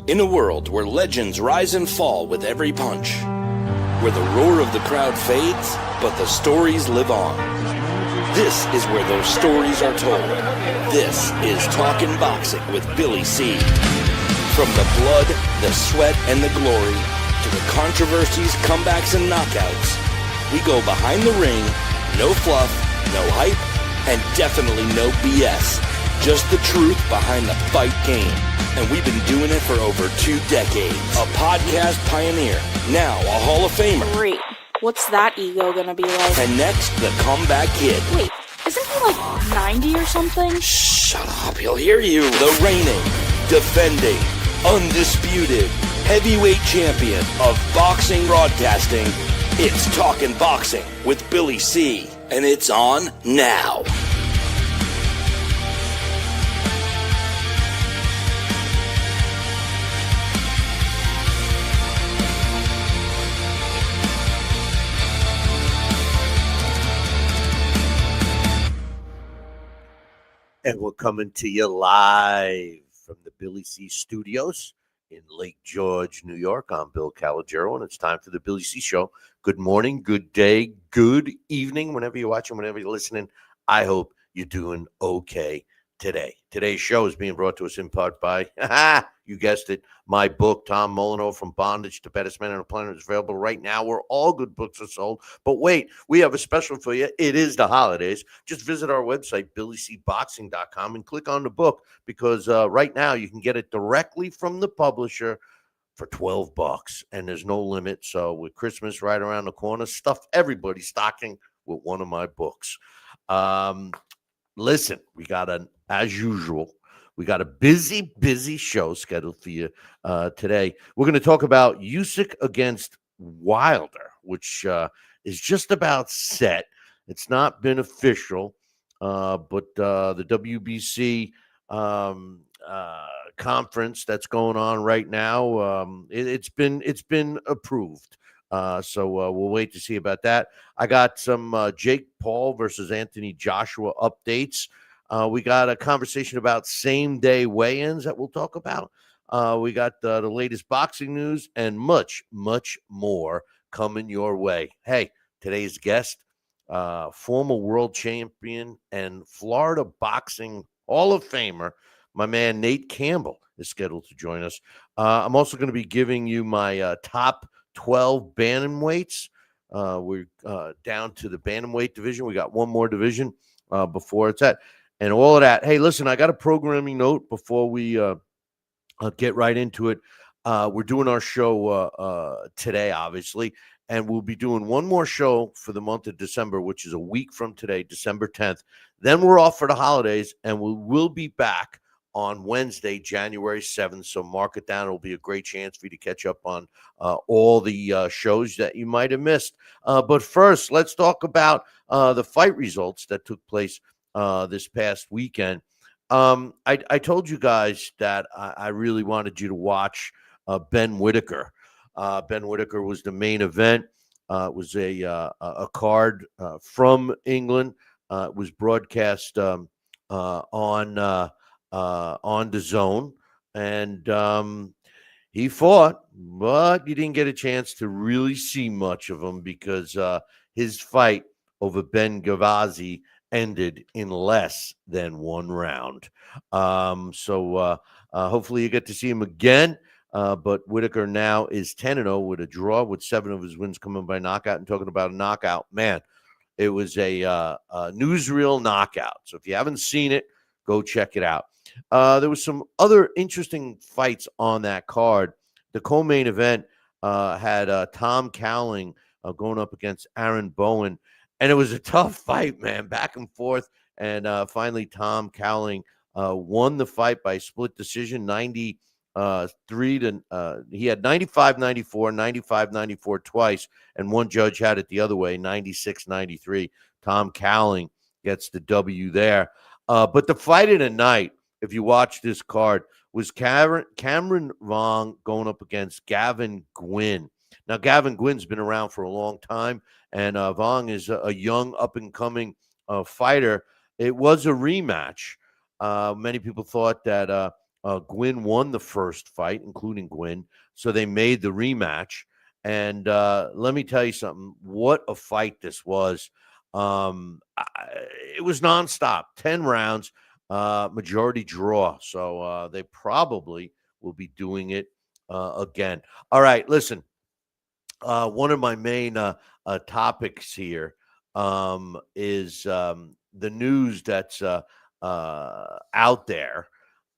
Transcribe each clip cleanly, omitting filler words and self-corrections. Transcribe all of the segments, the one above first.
In a world where legends rise and fall with every punch, where the roar of the crowd fades, but the stories live on. This is where those stories are told. This is Talkin' Boxing with Billy C. From the blood, the sweat, and the glory, to the controversies, comebacks, and knockouts, we go behind the ring, no fluff, no hype, and definitely no BS. Just the truth behind the fight game. And we've been doing it for over 2 decades. A podcast pioneer, now a Hall of Famer. Great. What's that ego gonna be like? And next, the comeback kid. Wait, isn't he like 90 or something? Shut up, he'll hear you. The reigning, defending, undisputed, heavyweight champion of boxing broadcasting. It's Talkin' Boxing with Billy C. And it's on now. And we're coming to you live from the Billy C Studios in Lake George, New York. I'm Bill Calogero, and it's time for the Billy C Show. Good morning, good day, good evening, whenever you're watching, whenever you're listening. I hope you're doing okay today. Today's show is being brought to us in part by, you guessed it, my book, Tom Molyneux, From Bondage to Baddest Man on the Planet, is available right now where all good books are sold. But wait, we have a special for you. It is the holidays. Just visit our website, BillyCBoxing.com, and click on the book, because right now you can get it directly from the publisher for $12, and there's no limit. So with Christmas right around the corner, stuff everybody's stocking with one of my books. Listen, we got as usual, we got a busy show scheduled for you today. We're going to talk about Usyk against Wilder, which is just about set. It's not been official, but the WBC conference that's going on right now, it's been approved. So we'll wait to see about that. I got some Jake Paul versus Anthony Joshua updates. We got a conversation about same-day weigh-ins that we'll talk about. We got the latest boxing news and much more coming your way. Hey, today's guest, former world champion and Florida Boxing Hall of Famer, my man Nate Campbell, is scheduled to join us. I'm also going to be giving you my top 12 bantamweights. We're down to the bantamweight division. We got one more division before it's at. And all of that. Hey, listen, I got a programming note before we get right into it. We're doing our show today, obviously, and we'll be doing one more show for the month of December, which is a week from today, December 10th. Then we're off for the holidays, and we'll be back on Wednesday, January 7th. So mark it down. It'll be a great chance for you to catch up on all the shows that you might have missed. But first, let's talk about the fight results that took place this past weekend. I told you guys that I really wanted you to watch Ben Whittaker. Ben Whittaker was the main event. It was a card from England. It was broadcast on the Zone, and he fought, but you didn't get a chance to really see much of him because his fight over Ben Gavazi ended in less than 1 round. So hopefully you get to see him again. But Whittaker now is 10-0 with a draw, with 7 of his wins coming by knockout. And talking about a knockout, man, it was a newsreel knockout. So if you haven't seen it, go check it out. There was some other interesting fights on that card. The co-main event had Tom Cowling going up against Aaron Bowen. And it was a tough fight, man, back and forth. And finally, Tom Cowling won the fight by split decision, 93 to he had 95-94, 95-94 twice, and one judge had it the other way, 96-93. Tom Cowling gets the W there. But the fight of the night, if you watch this card, was Cameron Vong going up against Gavin Gwynn. Now, Gavin Gwynn's been around for a long time, and Vong is a young, up-and-coming fighter. It was a rematch. Many people thought that Gwynn won the first fight, including Gwynn, so they made the rematch. And let me tell you something. What a fight this was. It was nonstop, 10 rounds, majority draw. So they probably will be doing it again. All right, listen. One of my main topics here is the news that's out there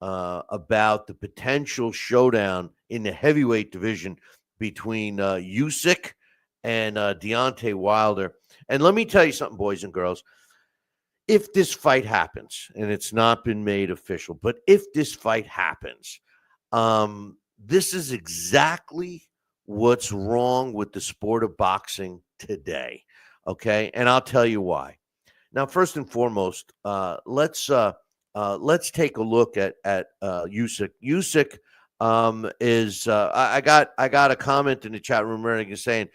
about the potential showdown in the heavyweight division between Usyk and Deontay Wilder. And let me tell you something, boys and girls. If this fight happens, and it's not been made official, but if this fight happens, this is exactly what's wrong with the sport of boxing today. Okay, and I'll tell you why. Now, first and foremost, let's take a look at Usyk. Usyk is I got a comment in the chat room earlier saying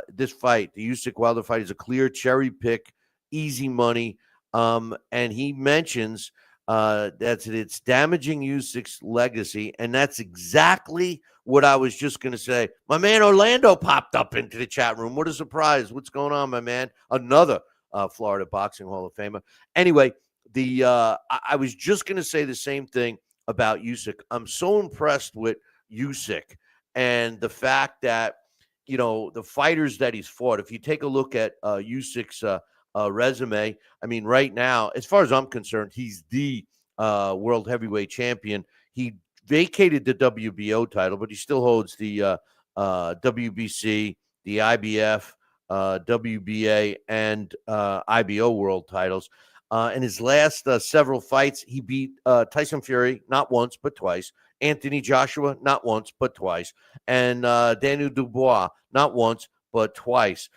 this fight, the Usyk-Wilder fight, is a clear cherry pick, easy money. And he mentions that it's damaging Usyk's legacy, and that's exactly what I was just going to say. My man Orlando popped up into the chat room. What a surprise. What's going on, my man? Another Florida Boxing Hall of Famer. Anyway, I was just going to say the same thing about Usyk. I'm so impressed with Usyk and the fact that, you know, the fighters that he's fought. If you take a look at Usyk's resume, I mean, right now, as far as I'm concerned, he's the world heavyweight champion. He vacated the WBO title, but he still holds the WBC, the IBF, WBA, and IBO world titles. In his last several fights, he beat Tyson Fury not once, but twice. Anthony Joshua not once, but twice. And Daniel Dubois not once, but twice.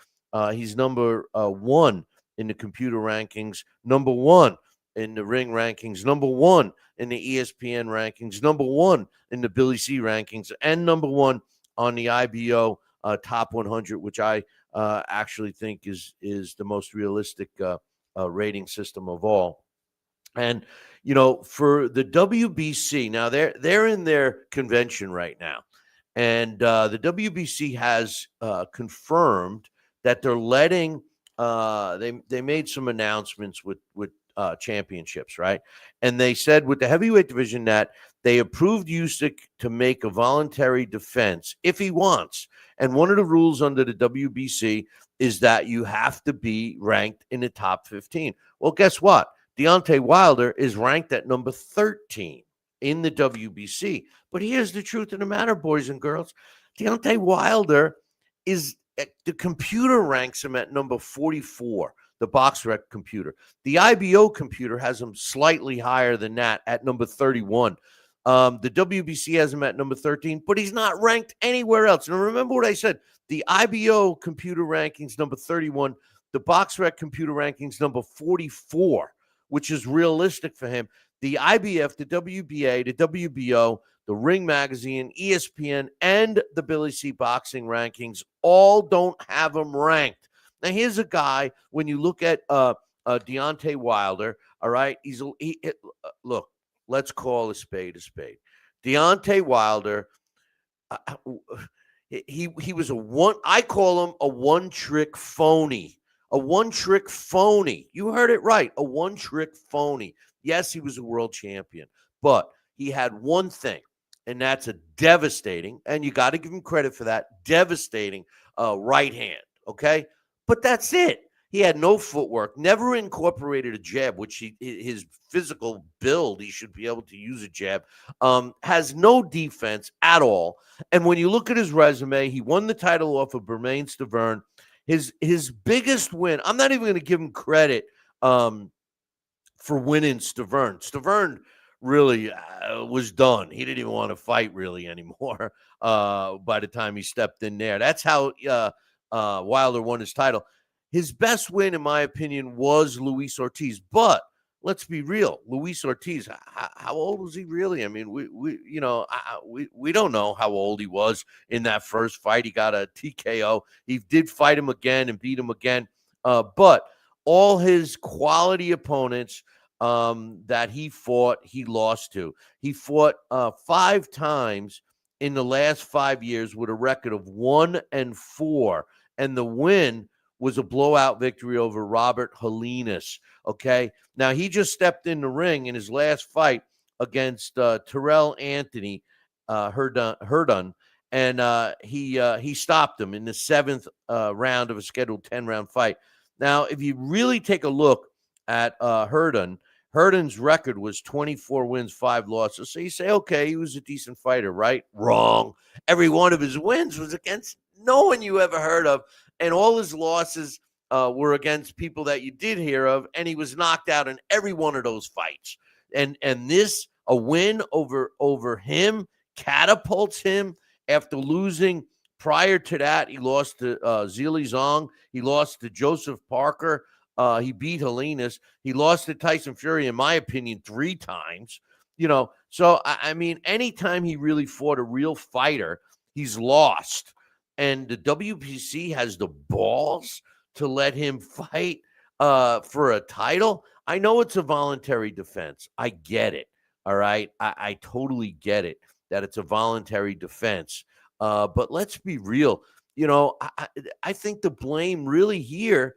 He's number one in the computer rankings, number one in the ring rankings, number one in the ESPN rankings, number one in the Billy C rankings, and number one on the IBO top 100, which I actually think is the most realistic rating system of all. And, you know, for the WBC, now they're in their convention right now. And the WBC has confirmed that they're letting they made some announcements with championships, right? And they said with the heavyweight division that they approved Usyk to make a voluntary defense if he wants. And one of the rules under the WBC is that you have to be ranked in the top 15. Well, guess what? Deontay Wilder is ranked at number 13 in the WBC. But here's the truth of the matter, boys and girls. Deontay Wilder is, the computer ranks him at number 44, the BoxRec computer. The IBO computer has him slightly higher than that at number 31. The WBC has him at number 13, but he's not ranked anywhere else. And remember what I said, the IBO computer rankings number 31, the BoxRec computer rankings number 44, which is realistic for him. The IBF, the WBA, the WBO, the Ring Magazine, ESPN, and the Billy C Boxing rankings all don't have him ranked. Now, here's a guy, when you look at Deontay Wilder, all right, look, let's call a spade a spade. Deontay Wilder, he was I call him a one-trick phony. A one-trick phony. You heard it right, a one-trick phony. Yes, he was a world champion, but he had one thing, and that's a devastating, and you got to give him credit for that, devastating right hand, okay? But that's it. He had no footwork, never incorporated a jab, which his physical build, he should be able to use a jab, has no defense at all. And when you look at his resume, he won the title off of Bermane Stiverne. His biggest win, I'm not even going to give him credit for winning Stiverne. Stiverne really was done. He didn't even want to fight really anymore by the time he stepped in there. That's how Wilder won his title. His best win, in my opinion, was Luis Ortiz. But let's be real, Luis Ortiz, how old was he really? I mean, we don't know how old he was in that first fight. He got a TKO. He did fight him again and beat him again. But all his quality opponents that he lost to. He fought 5 times in the last 5 years with a record of 1-4, and the win was a blowout victory over Robert Helenas. Okay, now he just stepped in the ring in his last fight against Terrell Anthony Herdun, and he stopped him in the 7th round of a scheduled 10-round fight. Now, if you really take a look at Herdun's record was 24 wins, 5 losses. So you say, okay, he was a decent fighter, right? Wrong. Every one of his wins was against no one you ever heard of, and all his losses were against people that you did hear of, and he was knocked out in every one of those fights. And this, a win over him, catapults him after losing. Prior to that, he lost to Zhili Zhang. He lost to Joseph Parker. He beat Helenas. He lost to Tyson Fury, in my opinion, 3 times. So I mean, anytime he really fought a real fighter, he's lost. And the WPC has the balls to let him fight for a title. I know it's a voluntary defense. I get it. All right. I totally get it that it's a voluntary defense. But let's be real. I think the blame really here,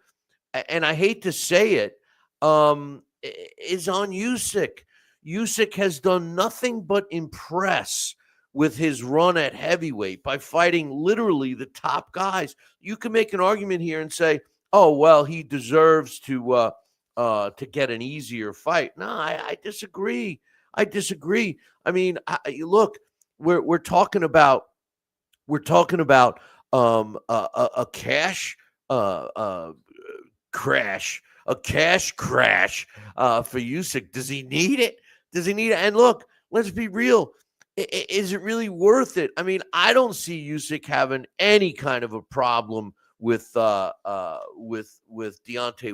and I hate to say it, is on Usyk. Usyk has done nothing but impress with his run at heavyweight by fighting literally the top guys. You can make an argument here and say, oh, well, he deserves to get an easier fight. No, I disagree. I mean, look, we're talking about a cash crash for Usyk. Does he need it? And look, let's be real. Is it really worth it? I mean, I don't see Usyk having any kind of a problem with Deontay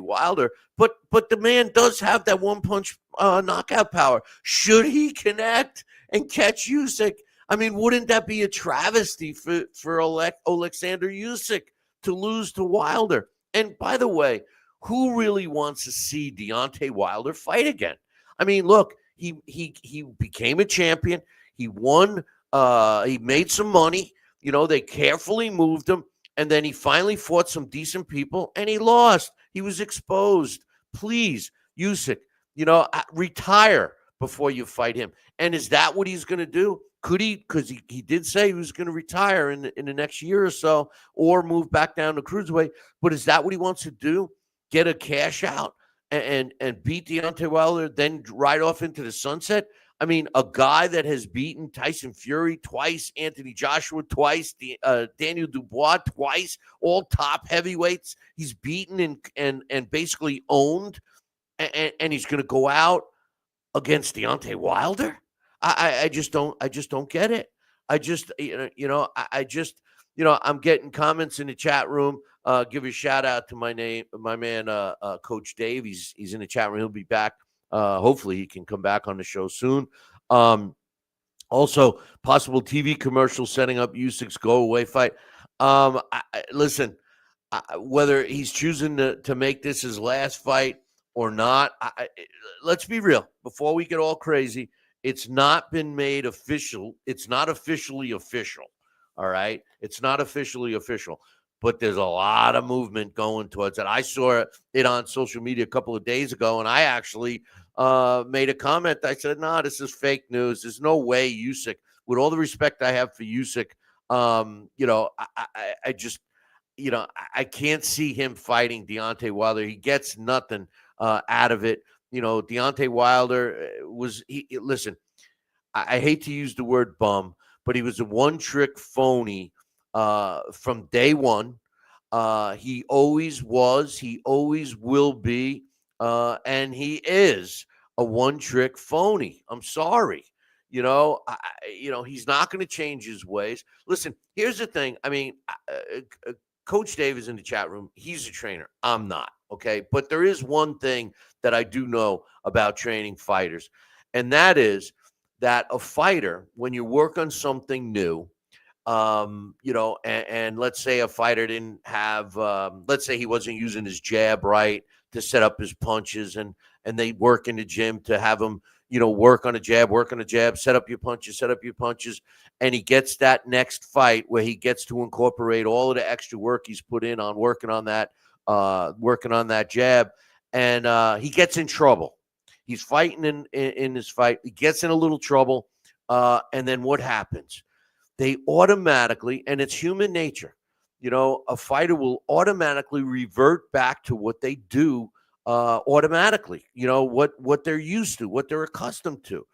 Wilder, but the man does have that one punch knockout power. Should he connect and catch Usyk? I mean, wouldn't that be a travesty for Oleksandr Usyk to lose to Wilder? And by the way, who really wants to see Deontay Wilder fight again? I mean, look, he became a champion. He won. He made some money. They carefully moved him, and then he finally fought some decent people, and he lost. He was exposed. Please, Usyk, retire before you fight him. And is that what he's going to do? Could he? Because he did say he was going to retire in the next year or so, or move back down to cruiserweight. But is that what he wants to do? Get a cash out and beat Deontay Wilder, then ride off into the sunset? I mean, a guy that has beaten Tyson Fury twice, Anthony Joshua twice, Daniel Dubois twice, all top heavyweights. He's beaten and basically owned, and he's going to go out against Deontay Wilder? I just don't get it. I'm getting comments in the chat room. Give a shout out to my man, Coach Dave. He's in the chat room. He'll be back. Hopefully he can come back on the show soon. Also, possible TV commercial setting up Usyk's go-away fight. Listen, whether he's choosing to make this his last fight or not, let's be real. Before we get all crazy, it's not been made official. It's not officially official. All right? It's not officially official. But there's a lot of movement going towards it. I saw it on social media a couple of days ago, and I actually made a comment. I said, no, this is fake news. There's no way Usyk, with all the respect I have for Usyk, I just, I can't see him fighting Deontay Wilder. He gets nothing out of it. Deontay Wilder listen, I hate to use the word bum, but he was a one-trick phony from day one. He always was, he always will be, and he is a one-trick phony. I'm sorry. He's not going to change his ways. Listen, here's the thing. I mean, Coach Dave is in the chat room. He's a trainer. I'm not, okay? But there is one thing that I do know about training fighters, and that is that a fighter, when you work on something new, and let's say a fighter didn't have, let's say he wasn't using his jab right, to set up his punches, and they work in the gym to have him, work on a jab, set up your punches. And he gets that next fight where he gets to incorporate all of the extra work he's put in on working on that jab. And he gets in trouble. He's fighting in this fight. He gets in a little trouble. And then what happens? They automatically, and it's human nature, a fighter will automatically revert back to what they do automatically, what they're used to, what they're accustomed to.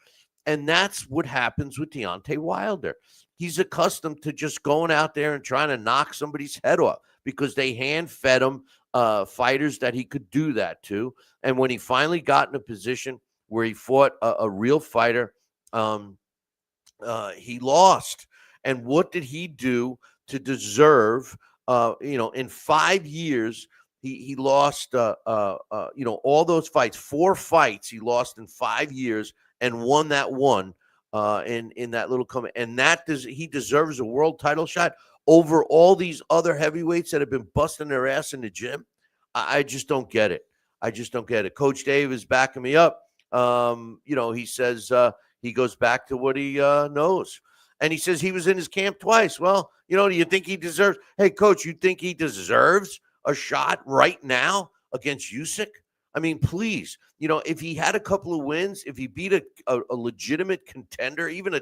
And that's what happens with Deontay Wilder. He's accustomed to just going out there and trying to knock somebody's head off because they hand-fed him fighters that he could do that to. And when he finally got in a position where he fought a real fighter, he lost. And what did he do to deserve, in 5 years, he lost, all those fights, 4 fights he lost in 5 years and won that one in that little comment. And he deserves a world title shot over all these other heavyweights that have been busting their ass in the gym. I just don't get it. Coach Dave is backing me up. He says he goes back to what he knows. And he says he was in his camp twice. Well, do you think he deserves? Hey, Coach, you think he deserves a shot right now against Usyk? I mean, please, if he had a couple of wins, if he beat a legitimate contender, even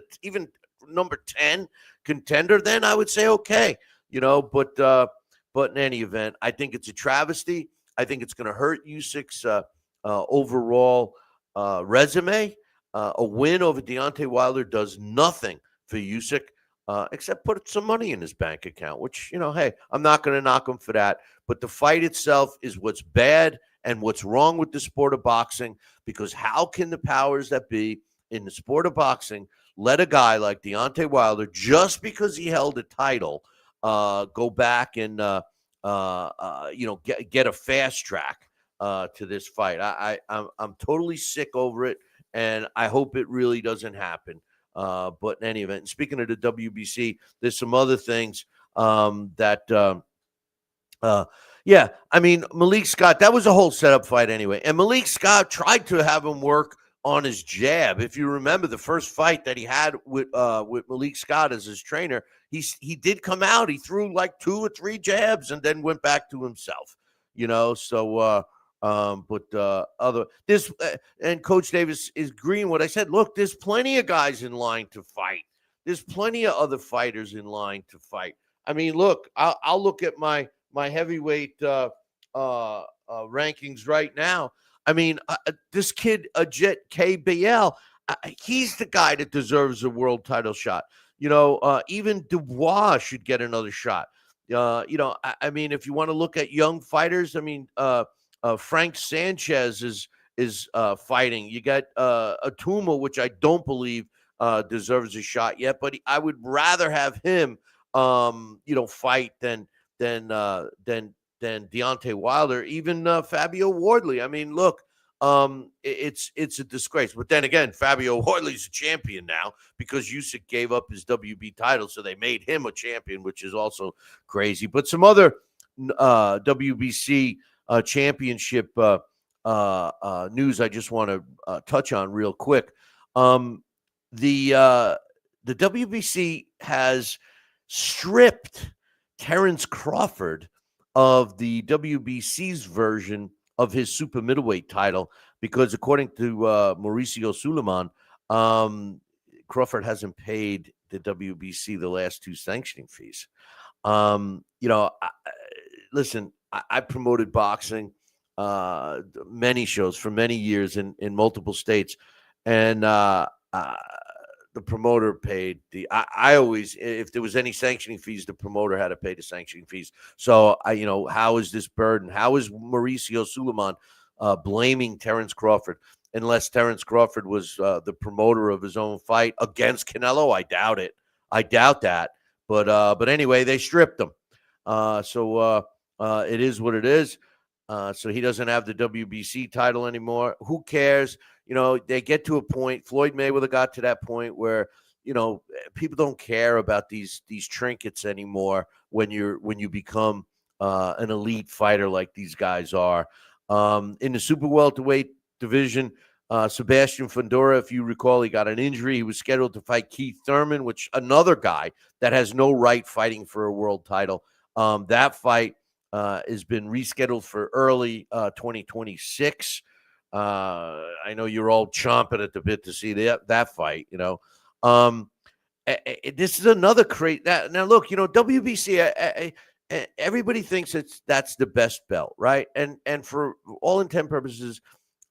number 10 contender, then I would say okay. But in any event, I think it's a travesty. I think it's going to hurt Usyk's overall resume. A win over Deontay Wilder does nothing for Usyk, except put some money in his bank account, which, hey, I'm not going to knock him for that. But the fight itself is what's bad and what's wrong with the sport of boxing, because how can the powers that be in the sport of boxing let a guy like Deontay Wilder, just because he held a title, go back and, get a fast track to this fight? I'm totally sick over it, and I hope it really doesn't happen. But in any event, and speaking of the WBC, there's some other things Malik Scott, that was a whole setup fight anyway. And Malik Scott tried to have him work on his jab. If you remember the first fight that he had with Malik Scott as his trainer, he did come out. He threw like 2 or 3 jabs and then went back to himself. And Coach Davis is agreeing what I said. Look, there's plenty of guys in line to fight. There's plenty of other fighters in line to fight. I mean, look, I'll look at my heavyweight rankings right now. I mean, this kid, Jet KBL, he's the guy that deserves a world title shot. Even Dubois should get another shot. I mean, if you want to look at young fighters, I mean, Frank Sanchez is fighting. You got Atuma, which I don't believe deserves a shot yet, but I would rather have him, fight than Deontay Wilder, even Fabio Wardley. I mean, look, it's a disgrace. But then again, Fabio Wardley's a champion now because Usyk gave up his WB title, so they made him a champion, which is also crazy. But some other WBC championship news I just want to touch on real quick. The WBC has stripped Terence Crawford of the WBC's version of his super middleweight title because, according to Mauricio Suleiman, Crawford hasn't paid the WBC the last 2 sanctioning fees. Listen, I promoted boxing, many shows for many years in multiple states, and the promoter paid I always, if there was any sanctioning fees, the promoter had to pay the sanctioning fees. So how is this burden? How is Mauricio Suleiman blaming Terence Crawford? Unless Terence Crawford was the promoter of his own fight against Canelo, I doubt it. I doubt that. But anyway, they stripped him. So it is what it is. So he doesn't have the WBC title anymore. Who cares? They get to a point. Floyd Mayweather got to that point where, people don't care about these trinkets anymore when you become an elite fighter like these guys are. In the super welterweight division, Sebastian Fundora, if you recall, he got an injury. He was scheduled to fight Keith Thurman, which another guy that has no right fighting for a world title. That fight has been rescheduled for early 2026. I know you're all chomping at the bit to see that fight. This is another crate. Now, look, WBC. Everybody thinks that's the best belt, right? And for all intent purposes,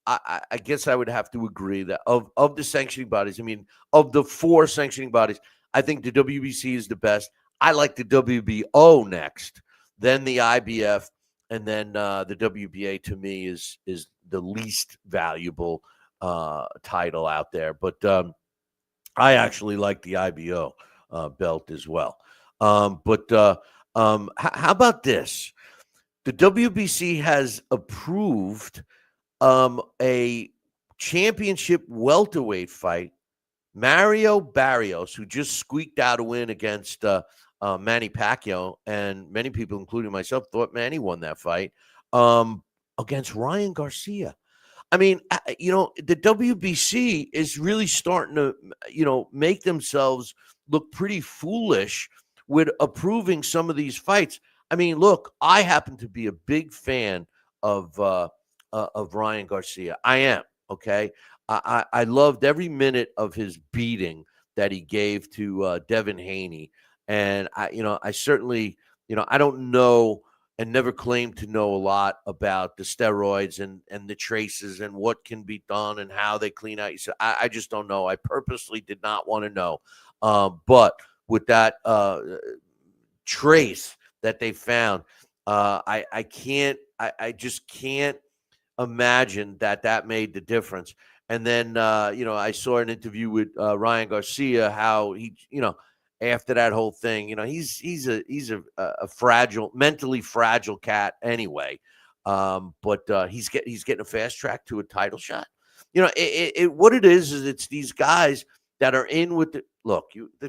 I guess I would have to agree that of the sanctioning bodies, I mean, of the 4 sanctioning bodies, I think the WBC is the best. I like the WBO next, then the IBF, and then the WBA to me is the least valuable title out there. But I actually like the IBO belt as well. How about this? The WBC has approved a championship welterweight fight. Mario Barrios, who just squeaked out a win against Manny Pacquiao, and many people, including myself, thought Manny won that fight, against Ryan Garcia. I mean, the WBC is really starting to, make themselves look pretty foolish with approving some of these fights. I mean, look, I happen to be a big fan of Ryan Garcia. I am, okay? I loved every minute of his beating that he gave to Devin Haney. And, I certainly, I don't know and never claimed to know a lot about the steroids and the traces and what can be done and how they clean out. I just don't know. I purposely did not want to know. But with that trace that they found, I just can't imagine that made the difference. And then, I saw an interview with Ryan Garcia, how he, after that whole thing, he's a fragile, mentally fragile cat anyway. But he's getting a fast track to a title shot. What it is it's these guys that are in with the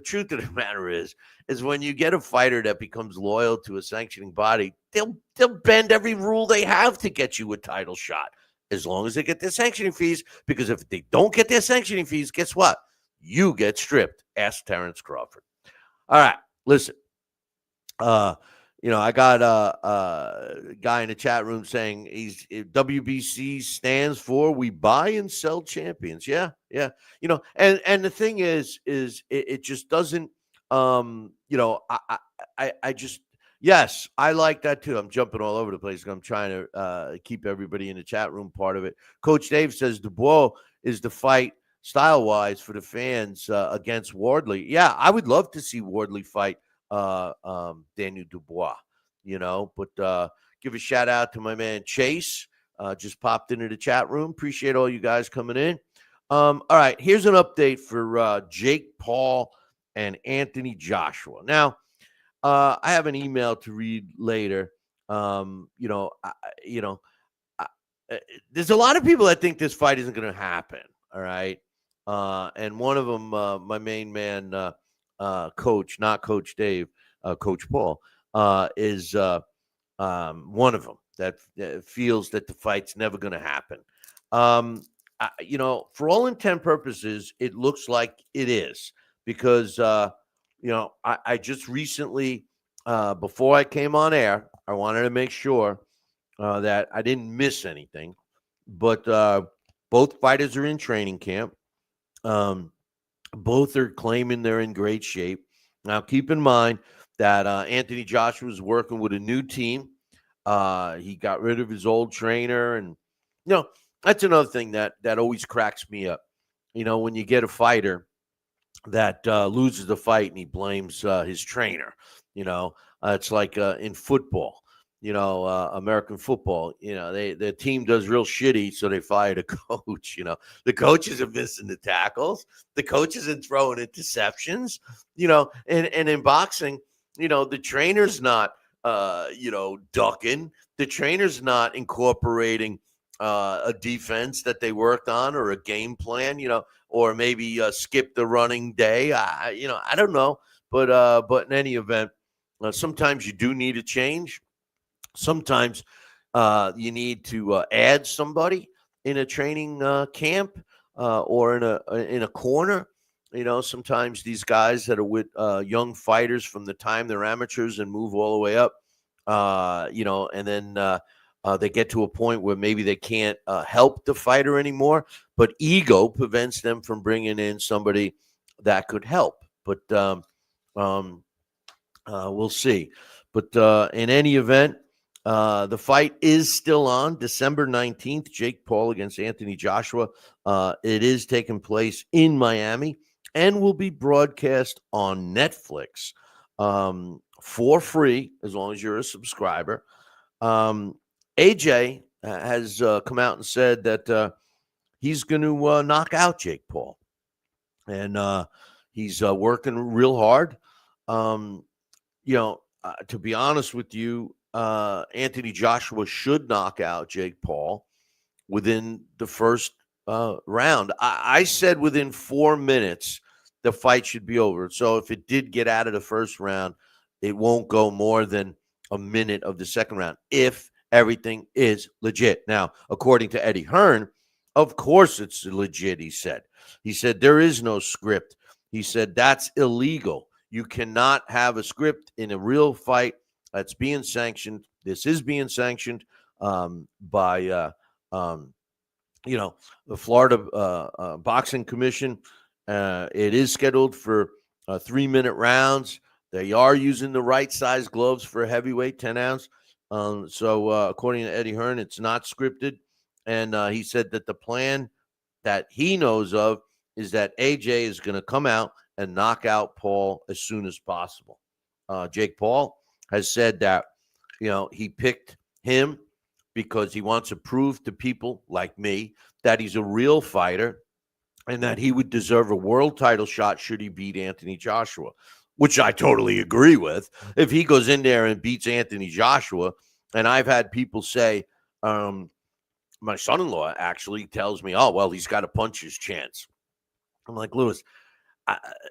truth of the matter is when you get a fighter that becomes loyal to a sanctioning body, they'll bend every rule they have to get you a title shot, as long as they get their sanctioning fees. Because if they don't get their sanctioning fees, guess what? You get stripped. Ask Terrence Crawford. All right, listen. I got a guy in the chat room saying WBC stands for we buy and sell champions. Yeah. And the thing is it just doesn't. I just, yes, I like that too. I'm jumping all over the place. I'm trying to keep everybody in the chat room part of it. Coach Dave says Dubois is the fight style-wise for the fans against Wardley. Yeah, I would love to see Wardley fight Daniel Dubois, but give a shout out to my man Chase, just popped into the chat room. Appreciate all you guys coming in. All right, here's an update for Jake Paul and Anthony Joshua. Now, I have an email to read later. There's a lot of people that think this fight isn't going to happen. All right. And one of them, my main man, coach, not Coach Dave, Coach Paul, is one of them that feels that the fight's never going to happen. For all intent purposes, it looks like it is because, I just recently, before I came on air, I wanted to make sure that I didn't miss anything, but both fighters are in training camp. Both are claiming they're in great shape. Now, keep in mind that Anthony Joshua is working with a new team. He got rid of his old trainer. And, that's another thing that always cracks me up. When you get a fighter that loses the fight and he blames his trainer, it's like in football. American football, their team does real shitty, so they fired a coach. The coaches are missing the tackles, the coaches are throwing interceptions, and in boxing, the trainer's not, ducking, the trainer's not incorporating a defense that they worked on or a game plan, or maybe skip the running day. I don't know, but in any event, sometimes you do need a change. Sometimes You need to add somebody in a training camp or in a corner. Sometimes these guys that are with young fighters from the time they're amateurs and move all the way up, and then they get to a point where maybe they can't help the fighter anymore, but ego prevents them from bringing in somebody that could help. But we'll see. But in any event, the fight is still on December 19th, Jake Paul against Anthony Joshua. It is taking place in Miami and will be broadcast on Netflix for free as long as you're a subscriber. AJ has come out and said that he's going to knock out Jake Paul. And he's working real hard. To be honest with you, Anthony Joshua should knock out Jake Paul within the first round. I said within 4 minutes the fight should be over. So if it did get out of the first round, it won't go more than a minute of the second round if everything is legit. Now, according to Eddie Hearn, of course it's legit, he said. He said there is no script. He said that's illegal. You cannot have a script in a real fight that's being sanctioned. This is being sanctioned by, the Florida Boxing Commission. It is scheduled for 3-minute rounds. They are using the right size gloves for a heavyweight, 10 ounce. So according to Eddie Hearn, it's not scripted. And he said that the plan that he knows of is that AJ is going to come out and knock out Paul as soon as possible. Jake Paul has said that, he picked him because he wants to prove to people like me that he's a real fighter and that he would deserve a world title shot should he beat Anthony Joshua, which I totally agree with. If he goes in there and beats Anthony Joshua, and I've had people say, my son-in-law actually tells me, oh, well, he's got a puncher's chance. I'm like, Lewis,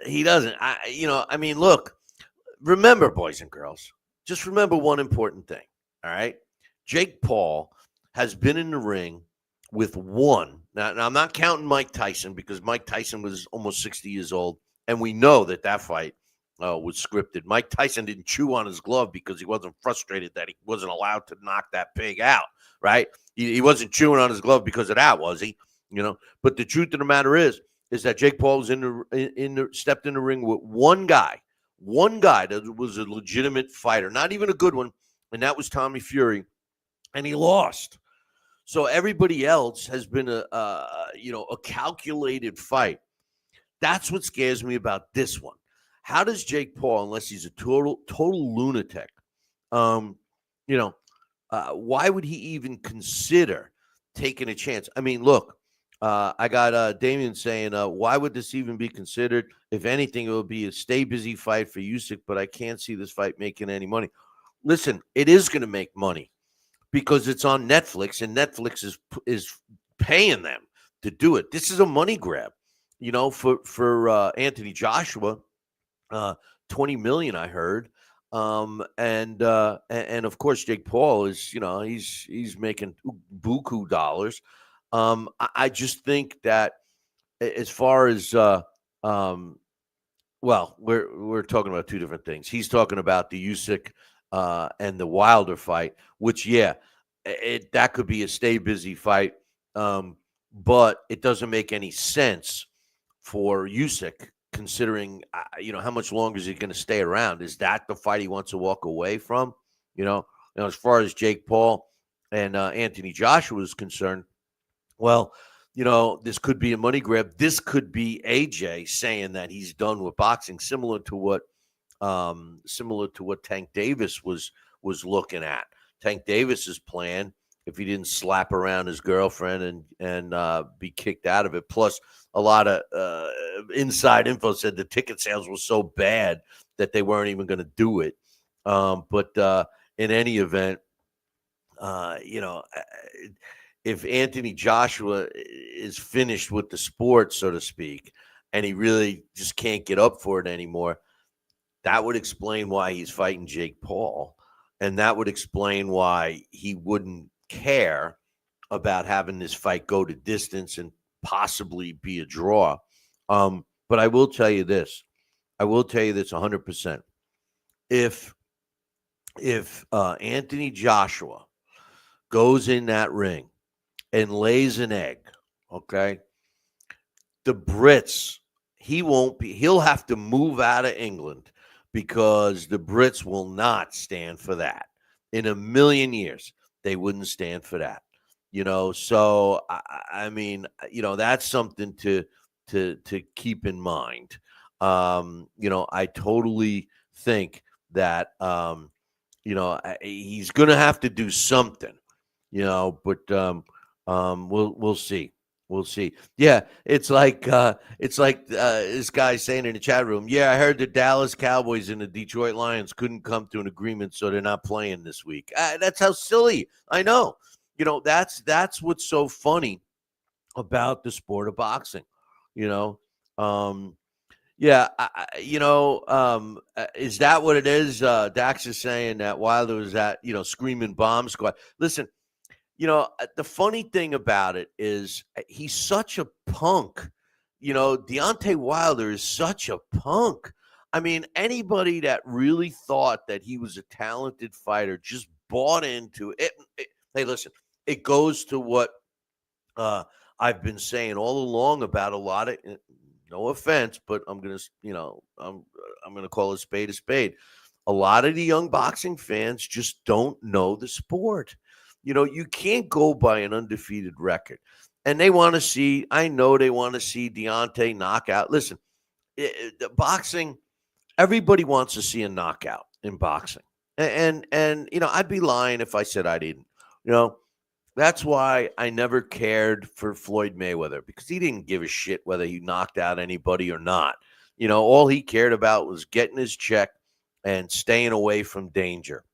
he doesn't. Look, remember, boys and girls, just remember one important thing, all right? Jake Paul has been in the ring with one. Now I'm not counting Mike Tyson because Mike Tyson was almost 60 years old, and we know that fight was scripted. Mike Tyson didn't chew on his glove because he wasn't frustrated that he wasn't allowed to knock that pig out, right? He wasn't chewing on his glove because of that, was he? But the truth of the matter is that Jake Paul was stepped in the ring with one guy that was a legitimate fighter, not even a good one, and that was Tommy Fury, and he lost. So everybody else has been a calculated fight. That's what scares me about this one. How does Jake Paul, unless he's a total lunatic, why would he even consider taking a chance? I mean, look, I got Damian saying, why would this even be considered? If anything, it would be a stay busy fight for Usyk, but I can't see this fight making any money. Listen, it is going to make money because it's on Netflix, and Netflix is paying them to do it. This is a money grab, for Anthony Joshua, $20 million, I heard. And of course, Jake Paul is, he's making buku dollars. I just think that as far as, we're talking about two different things. He's talking about the Usyk and the Wilder fight, which, that could be a stay busy fight. But it doesn't make any sense for Usyk, considering, how much longer is he going to stay around? Is that the fight he wants to walk away from? As far as Jake Paul and Anthony Joshua is concerned, well, this could be a money grab. This could be AJ saying that he's done with boxing, similar to what Tank Davis was looking at. Tank Davis's plan, if he didn't slap around his girlfriend and be kicked out of it. Plus, a lot of inside info said the ticket sales were so bad that they weren't even going to do it. But in any event, if Anthony Joshua is finished with the sport, so to speak, and he really just can't get up for it anymore, that would explain why he's fighting Jake Paul. and that would explain why he wouldn't care about having this fight go to distance and possibly be a draw. But I will tell you this. I will tell you this 100%. If Anthony Joshua goes in that ring and lays an egg, okay, the Brits, he'll have to move out of England because the Brits will not stand for that. In a million years, they wouldn't stand for that. So I mean, that's something to keep in mind. I totally think that he's going to have to do something, but we'll see. We'll see. Yeah, it's like this guy saying in the chat room, yeah, I heard the Dallas Cowboys and the Detroit Lions couldn't come to an agreement, so they're not playing this week. That's how silly. I know. That's what's so funny about the sport of boxing. Yeah, is that what it is? Dax is saying that Wilder was at, screaming bomb squad. Listen, the funny thing about it is he's such a punk. Deontay Wilder is such a punk. I mean, anybody that really thought that he was a talented fighter just bought into it. Hey, listen, it goes to what I've been saying all along about a lot of, no offense, but I'm going to, I'm going to call a spade a spade. A lot of the young boxing fans just don't know the sport. You can't go by an undefeated record. And they want to see, I know they want to see Deontay knockout. Listen, the boxing, everybody wants to see a knockout in boxing. And I'd be lying if I said I didn't. That's why I never cared for Floyd Mayweather, because he didn't give a shit whether he knocked out anybody or not. All he cared about was getting his check and staying away from danger.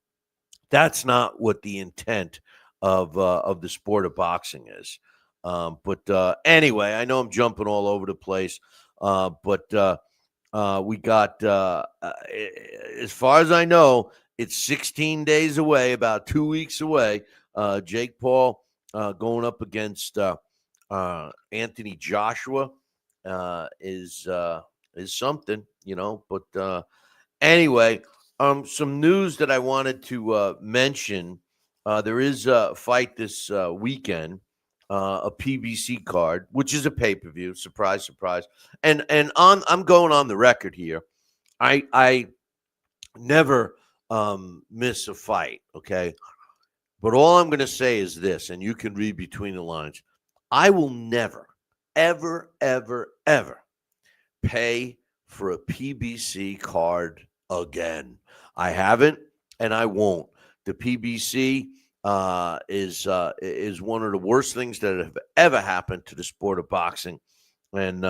That's not what the intent of the sport of boxing is. But anyway, I know I'm jumping all over the place, but we got, as far as I know, it's 16 days away, about 2 weeks away. Jake Paul going up against Anthony Joshua is something, But anyway, some news that I wanted to mention. There is a fight this weekend, a PBC card, which is a pay-per-view. Surprise, surprise. And I'm going on the record here. I never miss a fight, okay? But all I'm going to say is this, and you can read between the lines. I will never, ever, ever, ever pay for a PBC card again. I haven't, and I won't. The PBC is one of the worst things that have ever happened to the sport of boxing. And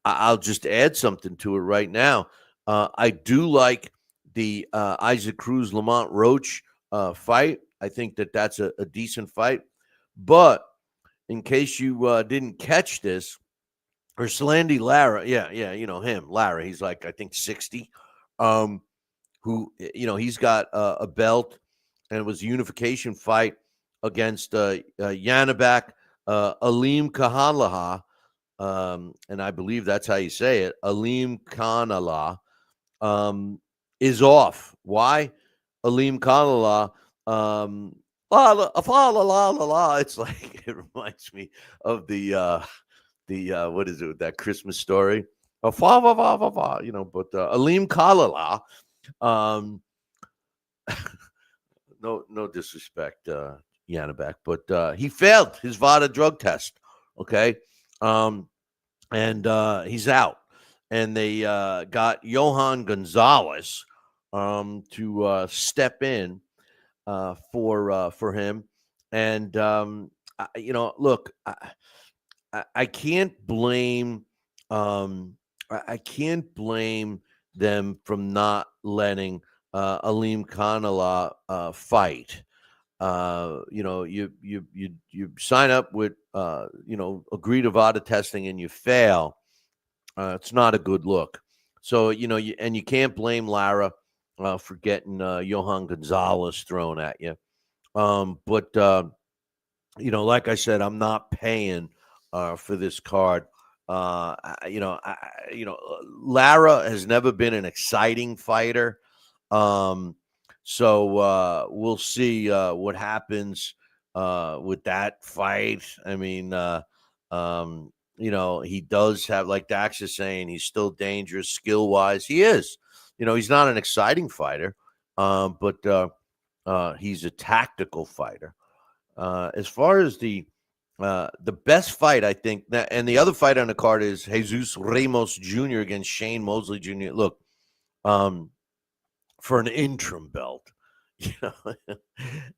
I'll just add something to it right now. I do like the Isaac Cruz Lamont Roach fight. I think that's a decent fight. But in case you didn't catch this, or Slandy Lara, yeah, him, Lara. He's like, I think 60. Who, he's got a belt, and it was a unification fight against Yanabak Aleem Kahanlaha, and I believe that's how you say it. Aleem Kahanlaha is off. Why? Aleem Kahanlaha. It's like, it reminds me of the what is it, that Christmas story? But Aleem Kahanlaha. No disrespect, Yanabak, but he failed his VADA drug test. Okay, and he's out, and they got Johan Gonzalez to step in for him, and look, I can't blame I can't blame them from not letting Aleem Kahanlaha fight. You sign up with agree to VADA testing and you fail. It's not a good look. So you can't blame Lara. for getting Johan Gonzalez thrown at you. But like I said, I'm not paying for this card. Lara has never been an exciting fighter. So we'll see what happens with that fight. I mean, he does have, like Dax is saying, he's still dangerous skill wise. He is. He's not an exciting fighter, but he's a tactical fighter. As far as the best fight, I think, and the other fight on the card is Jesus Ramos Jr. against Shane Mosley Jr. Look, for an interim belt,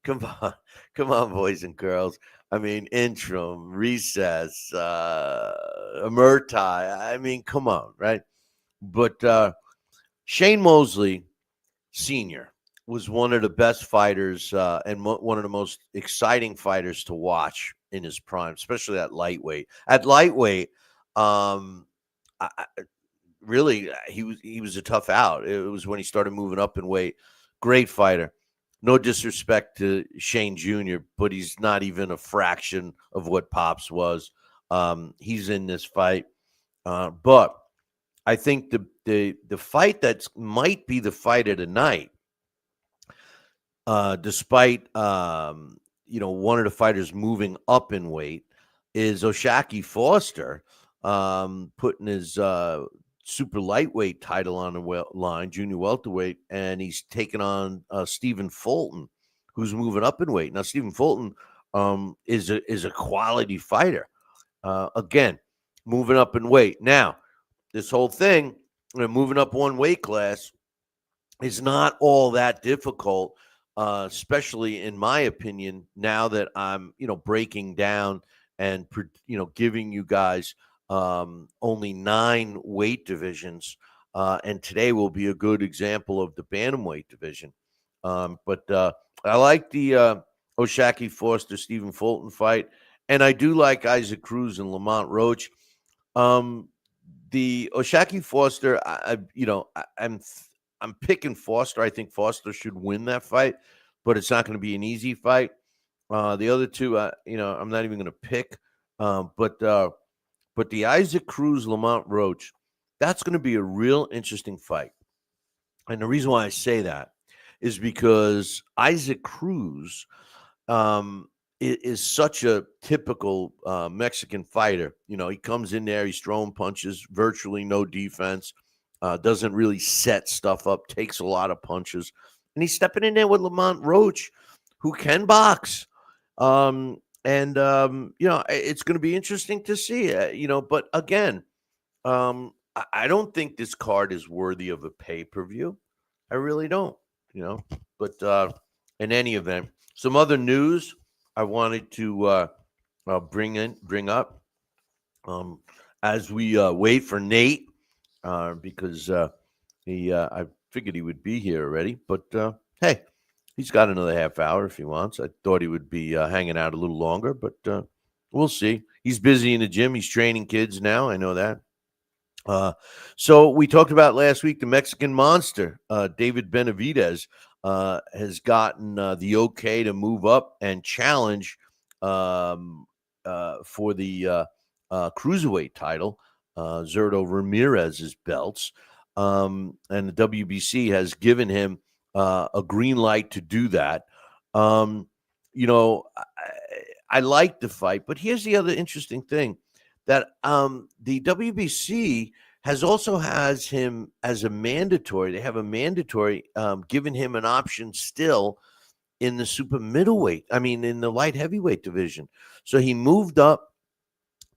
come on, boys and girls. I mean, interim, recess, Murtai. I mean, come on, right? But Shane Mosley Sr. was one of the best fighters and one of the most exciting fighters to watch in his prime, especially at lightweight. At lightweight, really, he was a tough out. It was when he started moving up in weight. Great fighter. No disrespect to Shane Jr., but he's not even a fraction of what Pops was. He's in this fight, but I think the fight that might be the fight of the night, despite one of the fighters moving up in weight, is O'Shaquie Foster putting his super lightweight title on the line, junior welterweight, and he's taking on Stephen Fulton, who's moving up in weight. Now, Stephen Fulton is a quality fighter. Again, moving up in weight. Now, this whole thing, moving up one weight class, is not all that difficult, especially in my opinion, now that I'm, breaking down and, giving you guys only 9 weight divisions. And today will be a good example of the bantamweight division. But I like the O'Shaquie Foster, Stephen Fulton fight. And I do like Isaac Cruz and Lamont Roach. The O'Shaquie Foster, I'm picking Foster. I think Foster should win that fight, but it's not going to be an easy fight. The other two, I'm not even going to pick. But the Isaac Cruz, Lamont Roach, that's going to be a real interesting fight. And the reason why I say that is because Isaac Cruz is such a typical Mexican fighter. He comes in there, he's throwing punches, virtually no defense, doesn't really set stuff up, takes a lot of punches. And he's stepping in there with Lamont Roach, who can box. And it's going to be interesting to see, but again, I don't think this card is worthy of a pay-per-view. I really don't, but in any event, some other news I wanted to bring up as we wait for Nate, because I figured he would be here already, but hey, he's got another half hour if he wants. I thought he would be hanging out a little longer, but we'll see. He's busy in the gym. He's training kids now. I know that. So we talked about last week the Mexican Monster, David Benavidez, has gotten the okay to move up and challenge for the cruiserweight title, Zurdo Ramirez's belts. And the WBC has given him a green light to do that. I like the fight, but here's the other interesting thing, that the WBC has him as a mandatory. They have a mandatory, giving him an option still in the super middleweight. In the light heavyweight division. So he moved up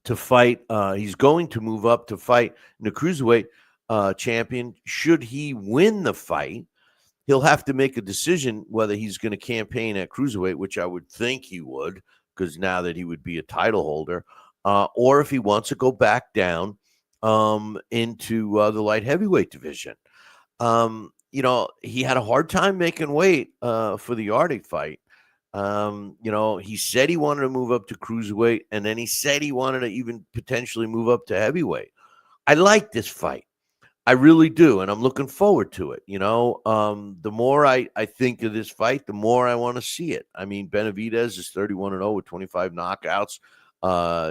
to fight. He's going to move up to fight in the cruiserweight champion. Should he win the fight, he'll have to make a decision whether he's going to campaign at cruiserweight, which I would think he would, because now that he would be a title holder, or if he wants to go back down into the light heavyweight division. He had a hard time making weight for the Arctic fight. He said he wanted to move up to cruiserweight, and then he said he wanted to even potentially move up to heavyweight. I like this fight. I really do, and I'm looking forward to it. The more I think of this fight, the more I want to see it. I mean, Benavidez is 31-0 with 25 knockouts,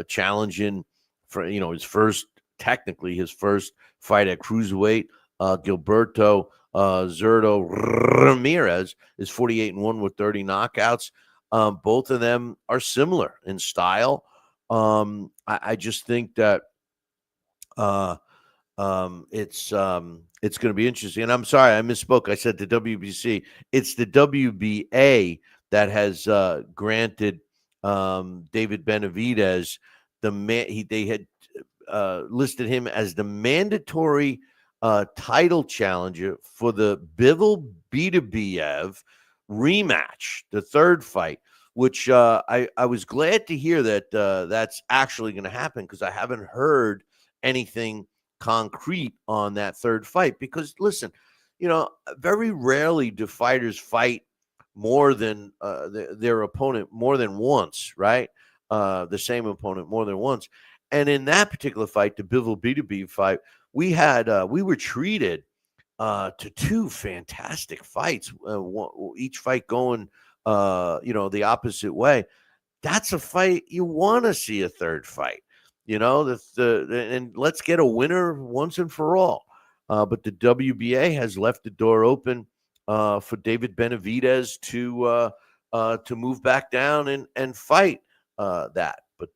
challenging for technically his first fight at cruiserweight. Gilberto Zurdo Ramirez is 48-1 with 30 knockouts. Both of them are similar in style. I just think that it's going to be interesting. And I'm sorry, I misspoke. I said the WBC. It's the WBA that has granted David Benavidez they had listed him as the mandatory title challenger for the Bivol Beterbiev rematch, the third fight, which I was glad to hear that that's actually going to happen, because I haven't heard anything concrete on that third fight. Because listen, very rarely do fighters fight more than their opponent more than once, right? The same opponent more than once. And in that particular fight, the Bivol Beterbiev fight, we were treated to two fantastic fights, each fight going the opposite way. That's a fight you want to see a third fight. And let's get a winner once and for all. But the WBA has left the door open for David Benavidez to move back down and fight that. But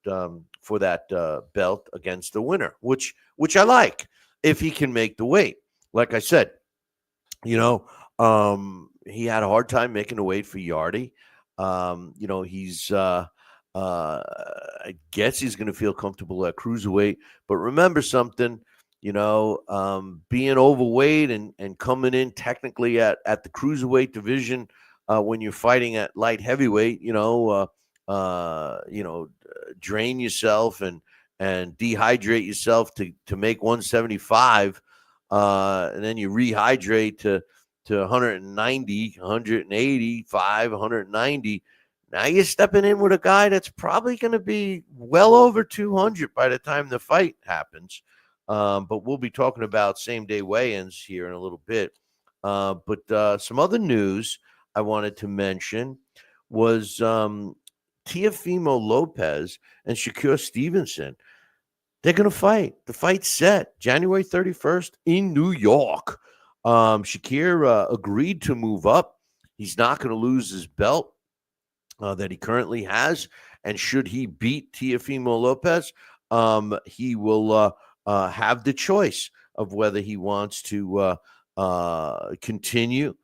for that belt against the winner, which I like, if he can make the weight. Like I said, he had a hard time making the weight for Yardy. He's I guess he's going to feel comfortable at cruiserweight. But remember something, being overweight and coming in technically at the cruiserweight division when you're fighting at light heavyweight, drain yourself and dehydrate yourself to make 175, and then you rehydrate to 190, 185, 190. Now you're stepping in with a guy that's probably going to be well over 200 by the time the fight happens. But we'll be talking about same-day weigh-ins here in a little bit. But some other news I wanted to mention was Teofimo Lopez and Shakur Stevenson. They're going to fight. The fight's set January 31st in New York. Shakur agreed to move up. He's not going to lose his belt that he currently has. And should he beat Teofimo Lopez, he will have the choice of whether he wants to continue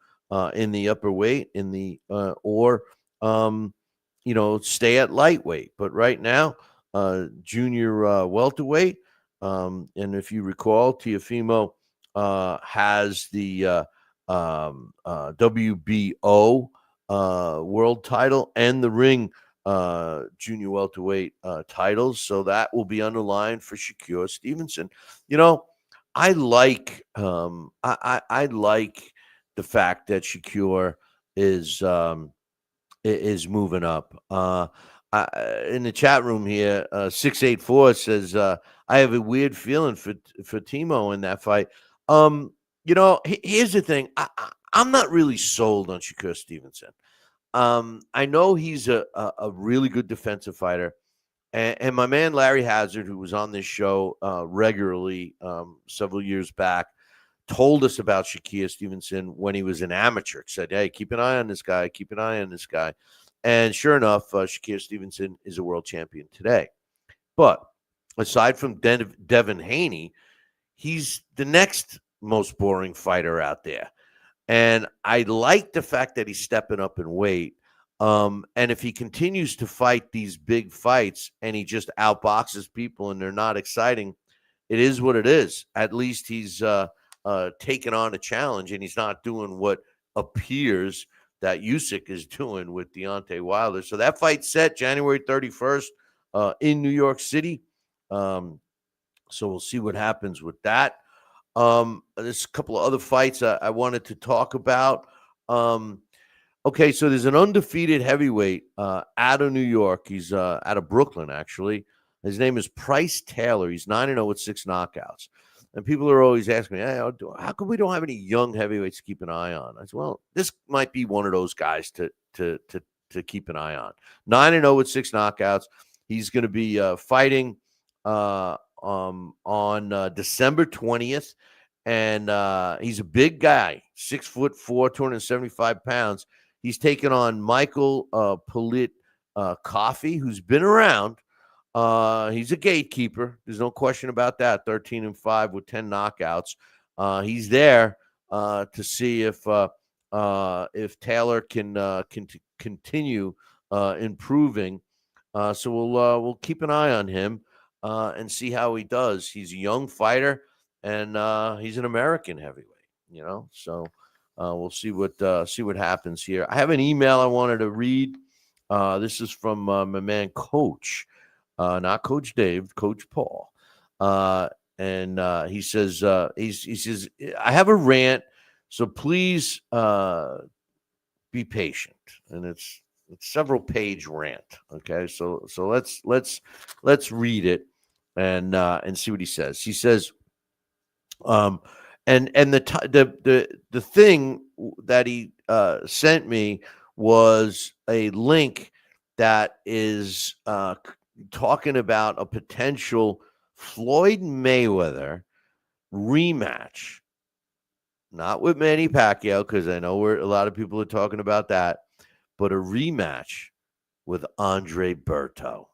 in the upper weight or stay at lightweight. But right now, junior welterweight. And if you recall, Teofimo has the WBO world title and the ring junior welterweight titles. So that will be on the line for Shakur Stevenson. I like I like the fact that Shakur is moving up. In the chat room here, 684 says, I have a weird feeling for Timo in that fight. Here's the thing. I'm not really sold on Shakur Stevenson. I know he's a really good defensive fighter. And my man Larry Hazard, who was on this show regularly several years back, told us about Shakur Stevenson when he was an amateur. Said, hey, keep an eye on this guy. Keep an eye on this guy. And sure enough, Shakur Stevenson is a world champion today. But aside from Devin Haney, he's the next most boring fighter out there. And I like the fact that he's stepping up in weight. And if he continues to fight these big fights and he just outboxes people and they're not exciting, it is what it is. At least he's taking on a challenge, and he's not doing what appears that Usyk is doing with Deontay Wilder. So that fight's set January 31st in New York City. So we'll see what happens with that. There's a couple of other fights I wanted to talk about. Okay, so there's an undefeated heavyweight out of New York. He's out of Brooklyn, actually. His name is Price Taylor. He's 9-0 with 6 knockouts. And people are always asking me, hey, how come we don't have any young heavyweights to keep an eye on? I said, well, this might be one of those guys to keep an eye on. 9-0 with 6 knockouts. He's going to be fighting on December 20th. And he's a big guy, 6'4", 275 pounds. He's taking on Michael Polit Coffey, who's been around. He's a gatekeeper. There's no question about that. 13-5 with 10 knockouts. He's there to see if Taylor can continue improving. So we'll keep an eye on him and see how he does. He's a young fighter, and he's an American heavyweight. So we'll see what happens here. I have an email I wanted to read. This is from my man Coach. Not Coach Dave, Coach Paul. And he says, he says, I have a rant, so please be patient. And it's several page rant. Okay. So let's read it and see what he says. He says, and the thing that he sent me was a link that is talking about a potential Floyd Mayweather rematch, not with Manny Pacquiao, because I know a lot of people are talking about that, but a rematch with Andre Berto.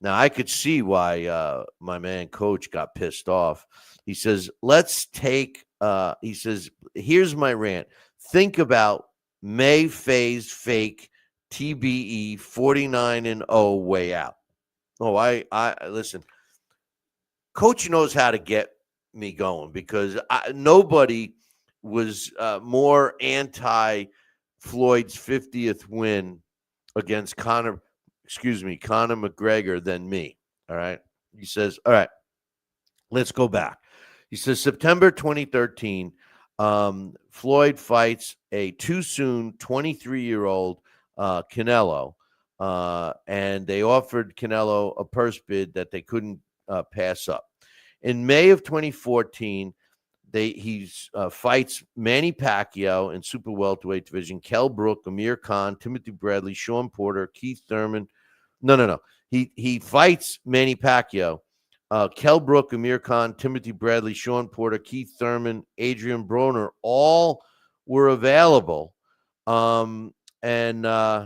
Now, I could see why my man Coach got pissed off. He says, he says, here's my rant. Think about May Faye's fake TBE 49-0 way out. Oh, I listen. Coach knows how to get me going because nobody was more anti Floyd's 50th win against Conor McGregor than me. All right. He says, all right, let's go back. He says, September 2013, Floyd fights a too soon 23-year-old Canelo. And they offered Canelo a purse bid that they couldn't pass up. In May of 2014, he fights Manny Pacquiao in super welterweight division. Kell Brook, Amir Khan, Timothy Bradley, Sean Porter, Keith Thurman. No. He fights Manny Pacquiao. Kell Brook, Amir Khan, Timothy Bradley, Sean Porter, Keith Thurman, Adrian Broner, all were available. And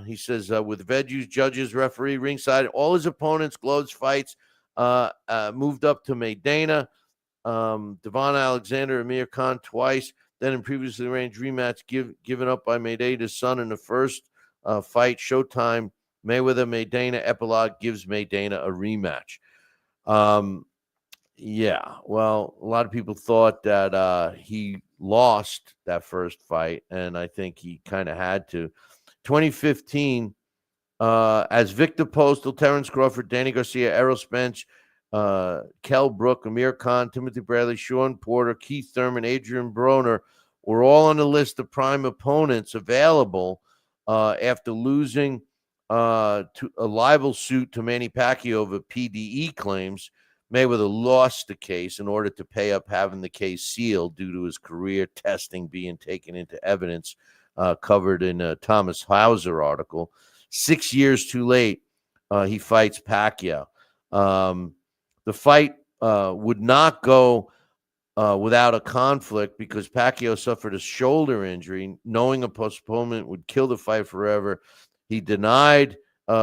he says, with venues, judges, referee, ringside, all his opponents, gloves, fights, moved up to Maidana. Devon Alexander, Amir Khan twice. Then in previously arranged rematch given up by Maidana's son in the first fight. Showtime, Mayweather, Maidana, epilogue gives Maidana a rematch. Yeah, well, a lot of people thought that he lost that first fight, and I think he kind of had to. 2015, as Victor Postal, Terrence Crawford, Danny Garcia, Errol Spence, Kell Brook, Amir Khan, Timothy Bradley, Sean Porter, Keith Thurman, Adrian Broner were all on the list of prime opponents available after losing to a libel suit to Manny Pacquiao over PDE claims. Mayweather lost the case in order to pay up having the case sealed due to his career testing being taken into evidence, covered in a Thomas Hauser article. 6 years too late, he fights Pacquiao. The fight would not go without a conflict because Pacquiao suffered a shoulder injury. Knowing a postponement would kill the fight forever, he denied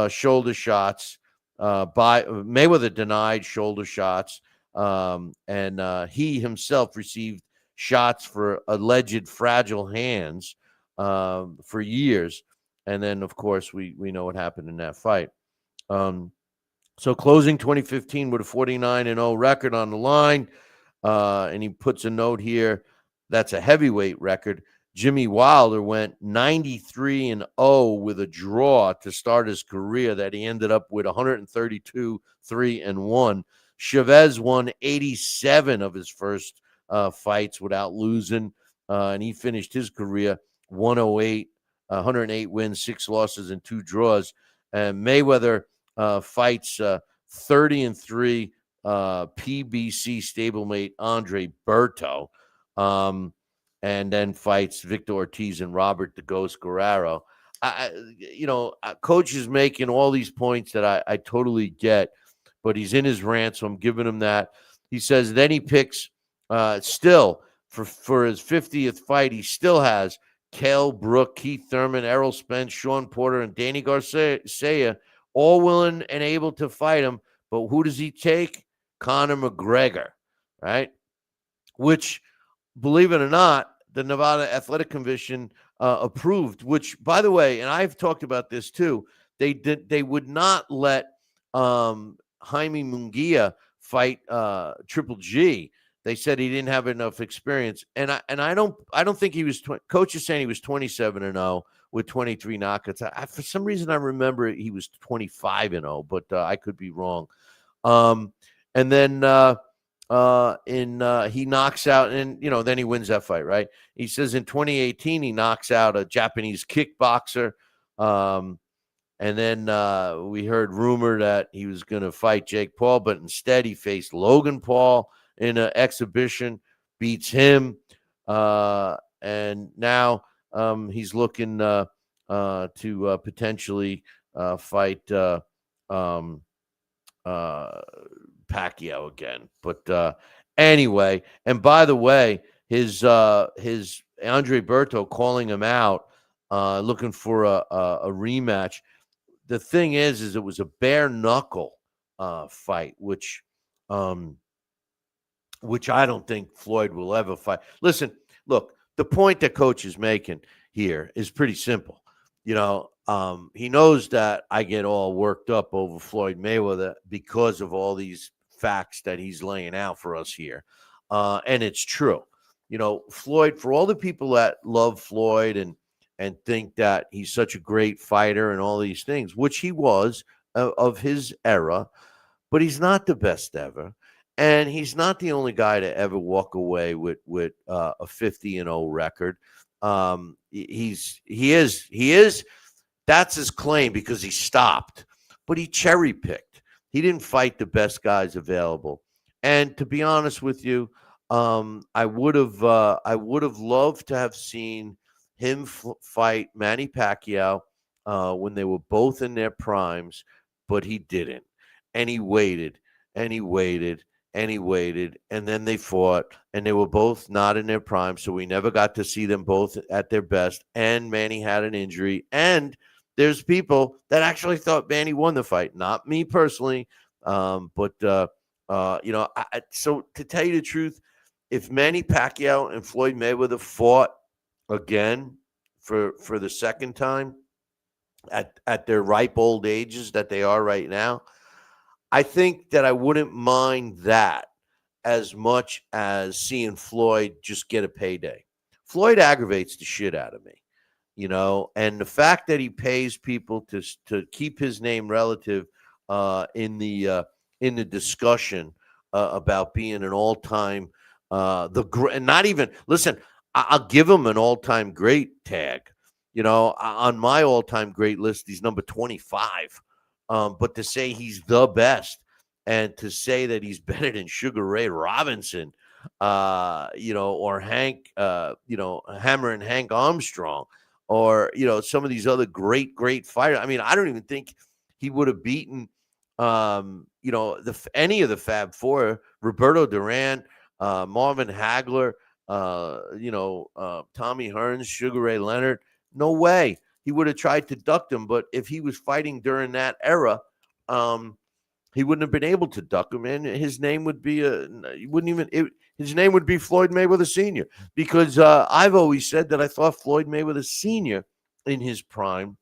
shoulder shots. Mayweather denied shoulder shots, and he himself received shots for alleged fragile hands for years. And then, of course, we know what happened in that fight. So closing 2015 with a 49-0 record on the line, and he puts a note here, that's a heavyweight record. Jimmy Wilder went 93-0 with a draw to start his career that he ended up with 132-3-1. Chavez won 87 of his first fights without losing, and he finished his career 108, 108 wins, 6 losses, and 2 draws. And Mayweather fights 30-3 PBC stablemate Andre Berto, and then fights Victor Ortiz and Robert the Ghost Guerrero. Coach is making all these points that I totally get, but he's in his rant, so I'm giving him that. He says then he picks still for his 50th fight, he still has Cale Brook, Keith Thurman, Errol Spence, Sean Porter, and Danny Garcia, all willing and able to fight him. But who does he take? Conor McGregor, right? Which, believe it or not, the Nevada Athletic Commission approved, which, by the way, and I've talked about this too, they would not let Jaime Munguia fight Triple G. They said he didn't have enough experience, and I don't think he was. Coach is saying he was 27-0 with 23 knockouts. For some reason, I remember he was 25-0, but I could be wrong. And then he knocks out, and then he wins that fight, right? He says in 2018 he knocks out a Japanese kickboxer. And then we heard rumor that he was going to fight Jake Paul, but instead he faced Logan Paul in an exhibition, beats him, and now he's looking to potentially fight Pacquiao again. But anyway, and by the way, his Andre Berto calling him out, looking for a rematch. The thing is it was a bare knuckle fight, which I don't think Floyd will ever fight. Listen, look, the point that Coach is making here is pretty simple. He knows that I get all worked up over Floyd Mayweather because of all these facts that he's laying out for us here. And it's true. Floyd, for all the people that love Floyd and think that he's such a great fighter and all these things, which he was of his era, but he's not the best ever. And he's not the only guy to ever walk away with a 50-0 record. He is. That's his claim because he stopped, but he cherry picked. He didn't fight the best guys available. And to be honest with you, I would have loved to have seen him fight Manny Pacquiao when they were both in their primes, but he didn't. And he waited, and he waited, and he waited, and then they fought, and they were both not in their prime, so we never got to see them both at their best, and Manny had an injury, and there's people that actually thought Manny won the fight, not me personally, so to tell you the truth, if Manny Pacquiao and Floyd Mayweather fought again for the second time at their ripe old ages that they are right now, I think that I wouldn't mind that as much as seeing Floyd just get a payday. Floyd aggravates the shit out of me, and the fact that he pays people to keep his name relative in the discussion about being an all-time and not even listen. I'll give him an all-time great tag. On my all-time great list, he's number 25. But to say he's the best and to say that he's better than Sugar Ray Robinson, or Hank, Hammer and Hank Armstrong, or, some of these other great fighters. I mean, I don't even think he would have beaten, any of the Fab Four, Roberto Duran, Marvin Hagler, Tommy Hearns, Sugar Ray Leonard. No way. He would have tried to duck them, but if he was fighting during that era, he wouldn't have been able to duck him, and his name would be his name would be Floyd Mayweather Sr. Because I've always said that I thought Floyd Mayweather Sr. in his prime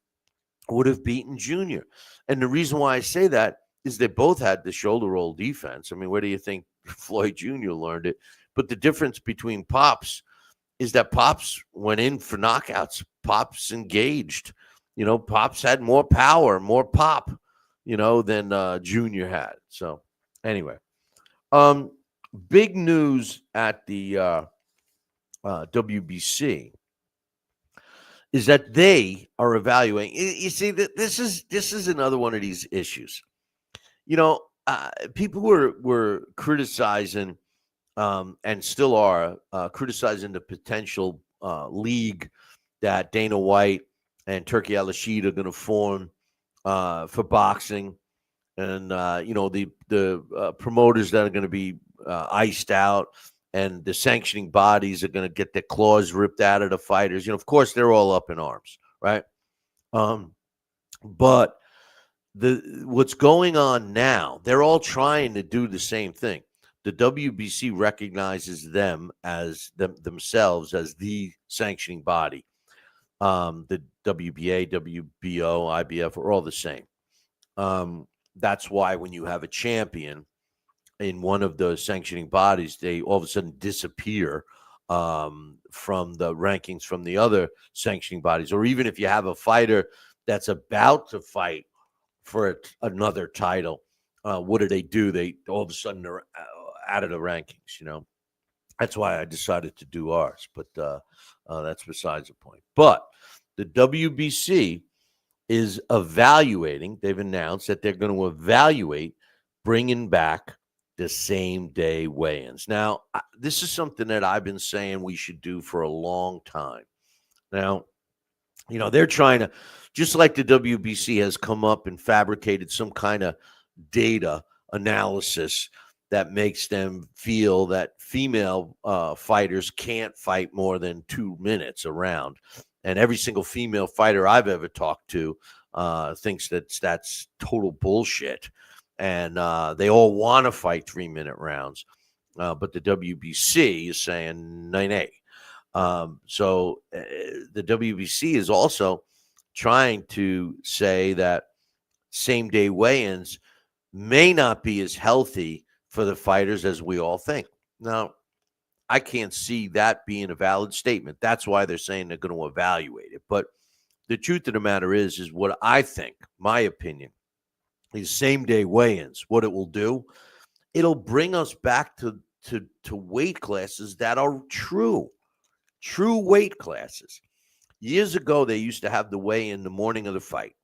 would have beaten Jr. And the reason why I say that is they both had the shoulder roll defense. I mean, where do you think Floyd Jr. learned it? But the difference between Pops is that Pops went in for knockouts. Pops engaged. Pops had more power, more pop, than Junior had. So anyway, big news at the WBC is that they are evaluating. You see, this is another one of these issues. people were criticizing, and still are criticizing the potential league that Dana White and Turkey Al-Rashid are going to form for boxing, and the promoters that are going to be iced out, and the sanctioning bodies are going to get their claws ripped out of the fighters. Of course, they're all up in arms, right? But what's going on now, they're all trying to do the same thing. The WBC recognizes themselves as the sanctioning body. The WBA, WBO, IBF are all the same. That's why when you have a champion in one of the sanctioning bodies, they all of a sudden disappear from the rankings from the other sanctioning bodies. Or even if you have a fighter that's about to fight for another title, what do? They all of a sudden are out of the rankings. That's why I decided to do ours, but that's besides the point. But the WBC is evaluating. They've announced that they're going to evaluate bringing back the same day weigh-ins. Now, this is something that I've been saying we should do for a long time. Now, they're trying to, just like the WBC has come up and fabricated some kind of data analysis that makes them feel that female fighters can't fight more than 2 minutes a round. And every single female fighter I've ever talked to thinks that's total bullshit. And they all want to fight 3-minute rounds. But the WBC is saying nay. So the WBC is also trying to say that same-day weigh-ins may not be as healthy for the fighters as we all think. Now, I can't see that being a valid statement. That's why they're saying they're going to evaluate it. But the truth of the matter is what I think, my opinion, is same-day weigh-ins. What it will do, it'll bring us back to weight classes that are true weight classes. Years ago, they used to have the weigh-in the morning of the fight.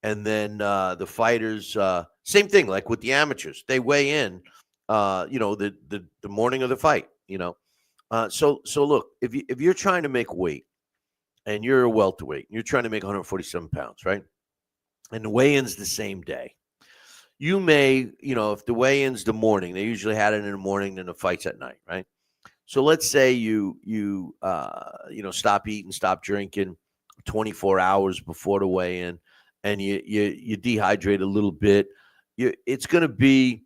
And then the fighters, same thing, like with the amateurs, they weigh in, the morning of the fight. So look, if you're trying to make weight, and you're a welterweight, you're trying to make 147 pounds, right? And the weigh-in's the same day. You may, if the weigh-in's the morning, they usually had it in the morning, then the fight's at night, right? So let's say you stop eating, stop drinking 24 hours before the weigh-in, and you dehydrate a little bit. It's going to be,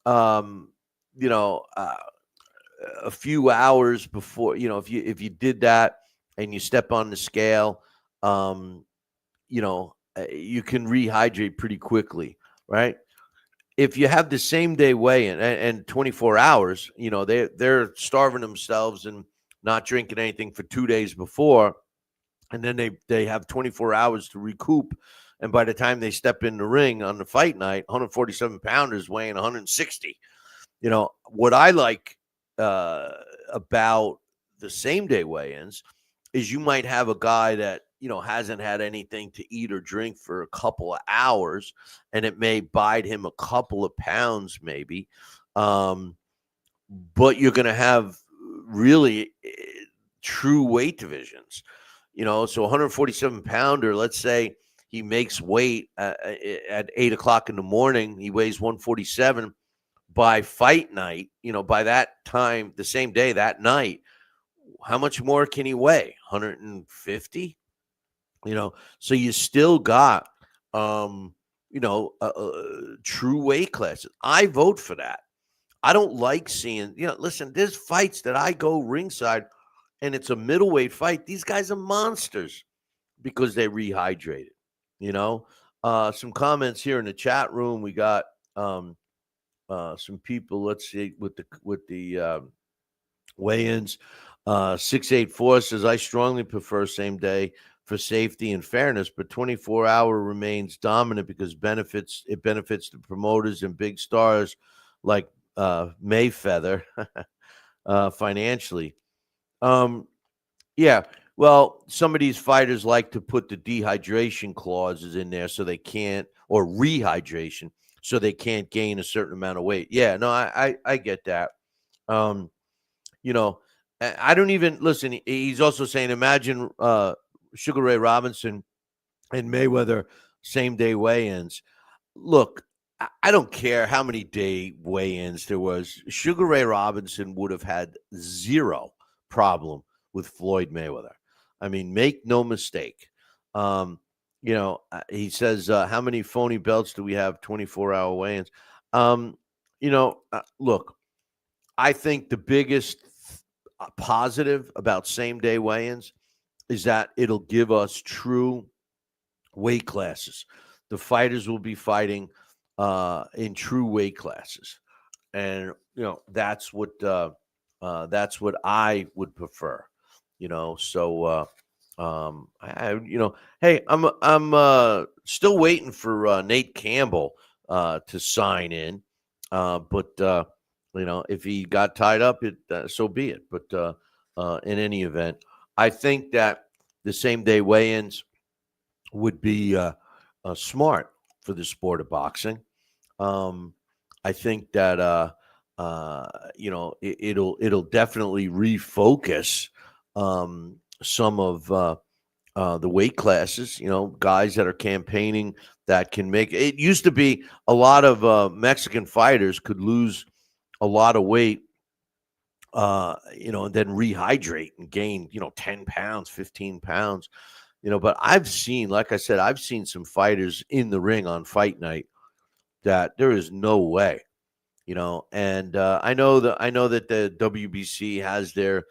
a few hours before. If you did that and you step on the scale, you can rehydrate pretty quickly, right? If you have the same day weigh-in and 24 hours, they're starving themselves and not drinking anything for 2 days before, and then they have 24 hours to recoup. And by the time they step in the ring on the fight night, 147 pounders weighing 160. What I like about the same day weigh-ins is you might have a guy that hasn't had anything to eat or drink for a couple of hours, and it may bide him a couple of pounds maybe, but you're going to have really true weight divisions. So 147 pounder, let's say he makes weight at 8 o'clock in the morning, he weighs 147. By fight night, by that time, the same day, that night, how much more can he weigh? 150? So you still got, true weight classes. I vote for that. I don't like seeing, listen, there's fights that I go ringside and it's a middleweight fight. These guys are monsters because they rehydrated, some comments here in the chat room. We got, some people, let's see, with the weigh-ins. 684 says, I strongly prefer same day for safety and fairness, but 24-hour remains dominant because it benefits the promoters and big stars like Mayfeather financially. Yeah, well, some of these fighters like to put the dehydration clauses in there so they can't, or rehydration, so they can't gain a certain amount of weight. Yeah, no, I get that. Um, you know, I don't even listen. He's also saying, imagine Sugar Ray Robinson and Mayweather same day weigh-ins. Look, I don't care how many day weigh-ins there was. Sugar Ray Robinson would have had zero problem with Floyd Mayweather. I mean, make no mistake. He says, how many phony belts do we have? 24-hour weigh-ins. Look, I think the biggest positive about same day weigh-ins is that it'll give us true weight classes. The fighters will be fighting in true weight classes, and that's what I would prefer. Hey, I'm still waiting for Nate Campbell to sign in, but if he got tied up, so be it. But in any event, I think that the same day weigh-ins would be smart for the sport of boxing. I think that it'll definitely refocus some of the weight classes. Guys that are campaigning that can make it. Used to be a lot of Mexican fighters could lose a lot of weight, and then rehydrate and gain 10 pounds, 15 pounds. But I've seen, like I said, I've seen some fighters in the ring on fight night that there is no way, and I know that the WBC has their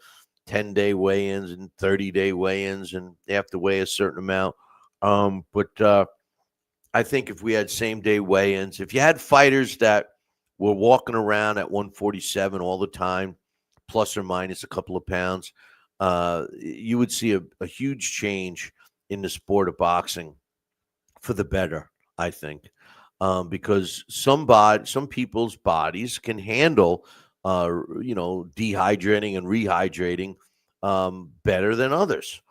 10-day weigh-ins and 30-day weigh-ins, and they have to weigh a certain amount. But I think if we had same-day weigh-ins, if you had fighters that were walking around at 147 all the time, plus or minus a couple of pounds, you would see a huge change in the sport of boxing for the better, I think, because some people's bodies can handle, dehydrating and rehydrating better than others.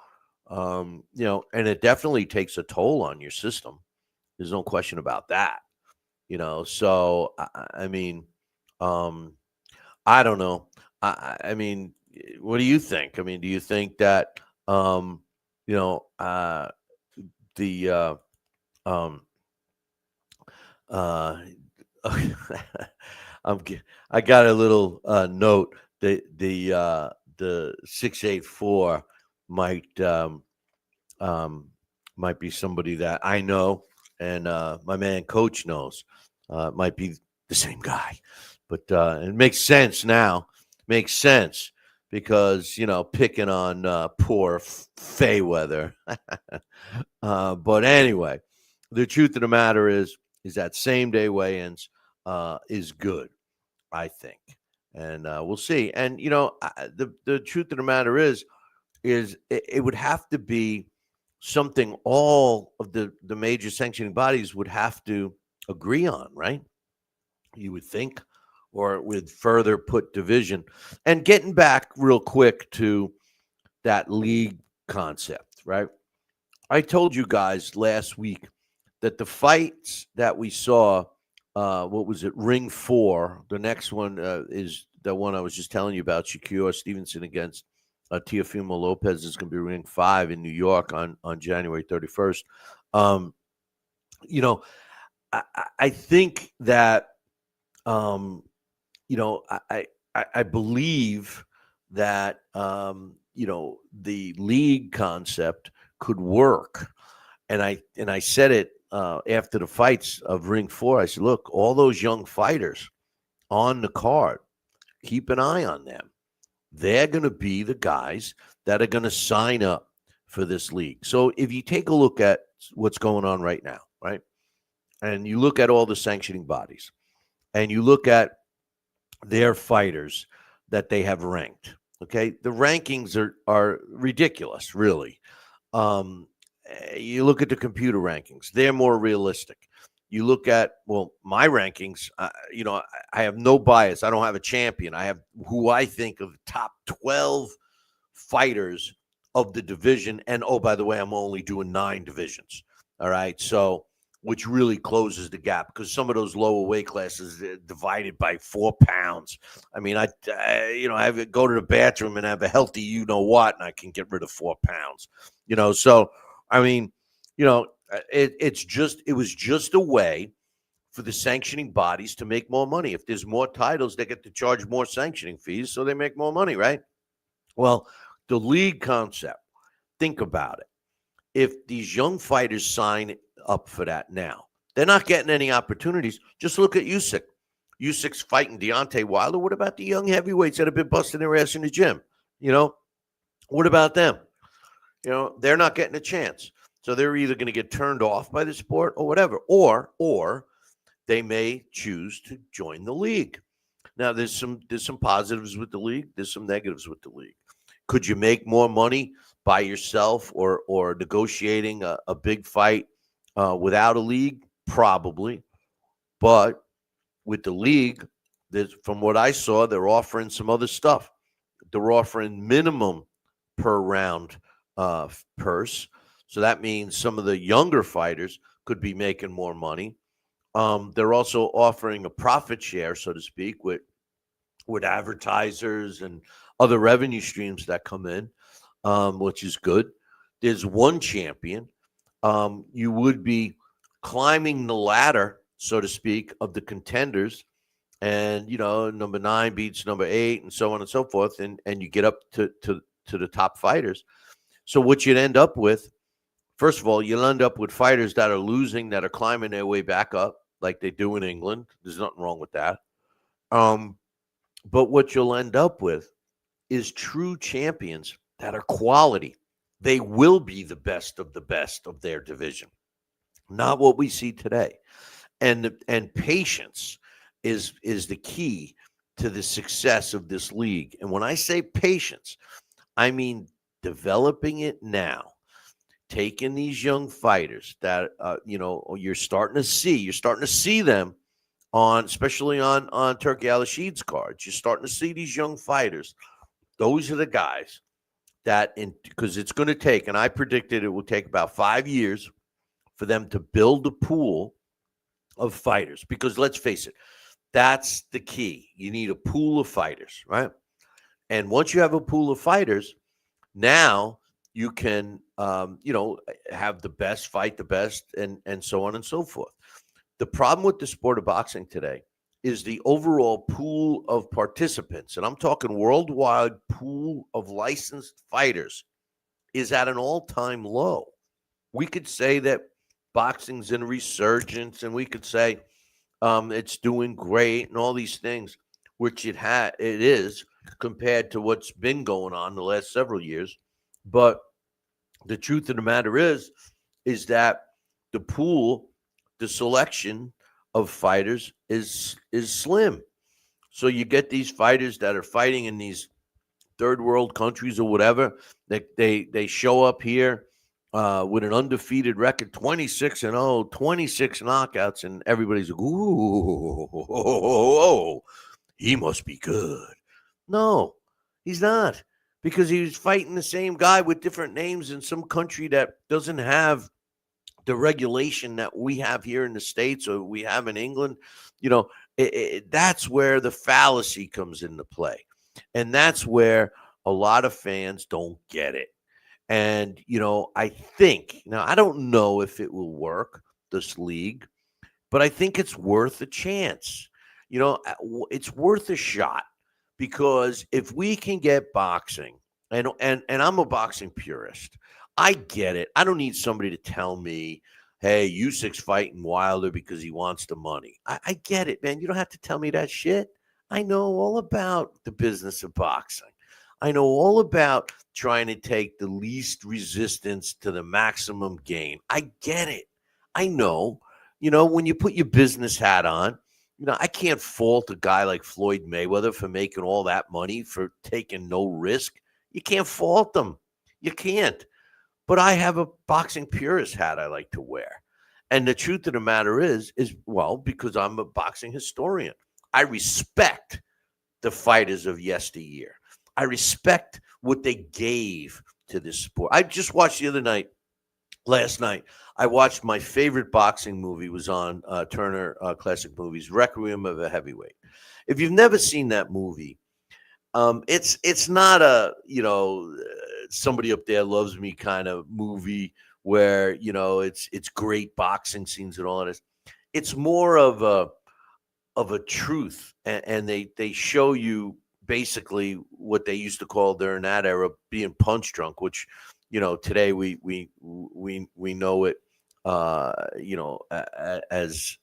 And it definitely takes a toll on your system. There's no question about that. So I mean, I don't know. I mean, what do you think? I mean, do you think that the uh I got a little note that the 684 might might be somebody that I know, and my man Coach knows. Might be the same guy, but it makes sense now. Makes sense because picking on poor Fayweather. But anyway, the truth of the matter is that same day weigh-ins is good, I think, and we'll see. And the truth of the matter is it would have to be something all of the major sanctioning bodies would have to agree on, right? You would think, or it would further put division. And getting back real quick to that league concept, right? I told you guys last week that the fights that we saw, what was it, Ring 4, the next one is the one I was just telling you about, Shakur Stevenson against Teofimo Lopez, is going to be Ring 5 in New York on January 31st. I think that, I believe that, the league concept could work. And I said it after the fights of Ring 4. I said, look, all those young fighters on the card, keep an eye on them. They're going to be the guys that are going to sign up for this league. So if you take a look at what's going on right now, right, and you look at all the sanctioning bodies, and you look at their fighters that they have ranked, okay, the rankings are ridiculous, really. You look at the computer rankings, they're more realistic. You look at, my rankings, I have no bias. I don't have a champion. I have who I think of the top 12 fighters of the division. And, oh, by the way, I'm only doing 9 divisions. All right. So which really closes the gap because some of those lower weight classes divided by 4 pounds. I mean, I have to go to the bathroom and have a healthy you know what, and I can get rid of 4 pounds. So I mean, it was just a way for the sanctioning bodies to make more money. If there's more titles, they get to charge more sanctioning fees, so they make more money, right? Well, the league concept, think about it. If these young fighters sign up for that now, they're not getting any opportunities. Just look at Usyk. Usyk's fighting Deontay Wilder. What about the young heavyweights that have been busting their ass in the gym? What about them? They're not getting a chance. So they're either going to get turned off by the sport or whatever, or they may choose to join the league. Now, there's some positives with the league. There's some negatives with the league. Could you make more money by yourself or negotiating a big fight without a league? Probably. But with the league, from what I saw, they're offering some other stuff. They're offering minimum per round purse. So that means some of the younger fighters could be making more money. They're also offering a profit share, so to speak, with advertisers and other revenue streams that come in, which is good. There's one champion. You would be climbing the ladder, so to speak, of the contenders. And, number 9 beats number 8 and so on and so forth. And you get up to the top fighters. So what you'd end up with, first of all, you'll end up with fighters that are losing, that are climbing their way back up like they do in England. There's nothing wrong with that. But what you'll end up with is true champions that are quality. They will be the best of their division. Not what we see today. And patience is the key to the success of this league. And when I say patience, I mean developing it now. Taking these young fighters that you're starting to see them especially on Turkey Al-Rashid's cards. You're starting to see these young fighters. Those are the guys because it's going to take, and I predicted it will take about 5 years for them to build a pool of fighters. Because let's face it, that's the key. You need a pool of fighters, right? And once you have a pool of fighters, now you can, have the best fight the best and so on and so forth. The problem with the sport of boxing today is the overall pool of participants, and I'm talking worldwide pool of licensed fighters, is at an all-time low. We could say that boxing's in resurgence, and we could say it's doing great and all these things, which it is compared to what's been going on the last several years. But the truth of the matter is that the pool, the selection of fighters is slim. So you get these fighters that are fighting in these third world countries or whatever. They show up here with an undefeated record, 26-0, 26 knockouts, and everybody's like, ooh, he must be good. No, he's not. Because he was fighting the same guy with different names in some country that doesn't have the regulation that we have here in the States or we have in England. That's where the fallacy comes into play. And that's where a lot of fans don't get it. And, I think, now I don't know if it will work, this league, but I think it's worth a chance. It's worth a shot. Because if we can get boxing, and I'm a boxing purist, I get it. I don't need somebody to tell me, hey, Usyk's fighting Wilder because he wants the money. I get it, man. You don't have to tell me that shit. I know all about the business of boxing. I know all about trying to take the least resistance to the maximum gain. I get it. I know. When you put your business hat on, I can't fault a guy like Floyd Mayweather for making all that money, for taking no risk. You can't fault them. You can't. But I have a boxing purist hat I like to wear. And the truth of the matter is because I'm a boxing historian. I respect the fighters of yesteryear. I respect what they gave to this sport. I just watched the other night last night. I watched my favorite boxing movie was on Turner Classic Movies, Requiem of a Heavyweight. If you've never seen that movie, it's not a somebody up there loves me kind of movie where it's great boxing scenes and all this. It's more of a truth, and they show you basically what they used to call during that era being punch drunk, which today we know it as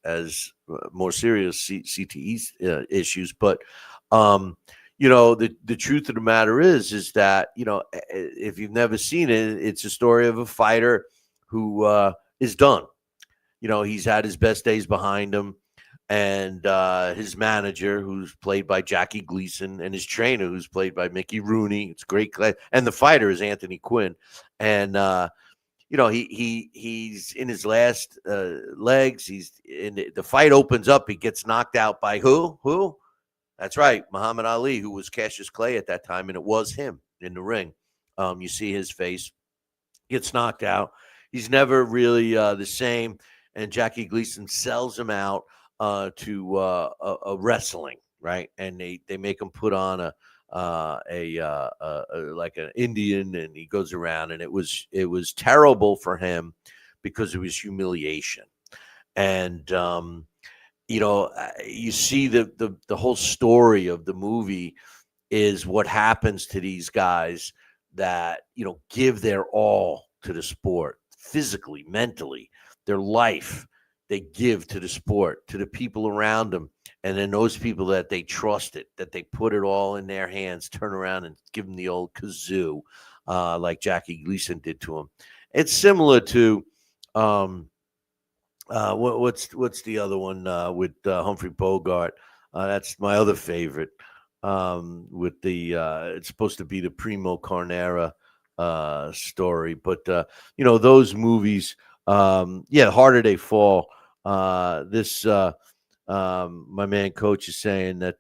more serious CTE issues, but the truth of the matter is that if you've never seen it, it's a story of a fighter who is done. He's had his best days behind him, and his manager, who's played by Jackie Gleason, and his trainer, who's played by Mickey Rooney. It's great, and the fighter is Anthony Quinn, and he's in his last legs. He's in the fight opens up. He gets knocked out by who? Who? That's right, Muhammad Ali, who was Cassius Clay at that time, and it was him in the ring. You see his face, gets knocked out. He's never really the same, and Jackie Gleason sells him out to a wrestling, right? And they make him put on a like an Indian, and he goes around, and it was terrible for him because it was humiliation. And you see the whole story of the movie is what happens to these guys that give their all to the sport, physically, mentally, their life they give to the sport, to the people around them. And then those people that they trusted, that they put it all in their hands, turn around and give them the old kazoo, like Jackie Gleason did to him. It's similar to what's the other one with Humphrey Bogart? That's my other favorite. With the it's supposed to be the Primo Carnera story, but those movies. The harder they fall. My man coach is saying that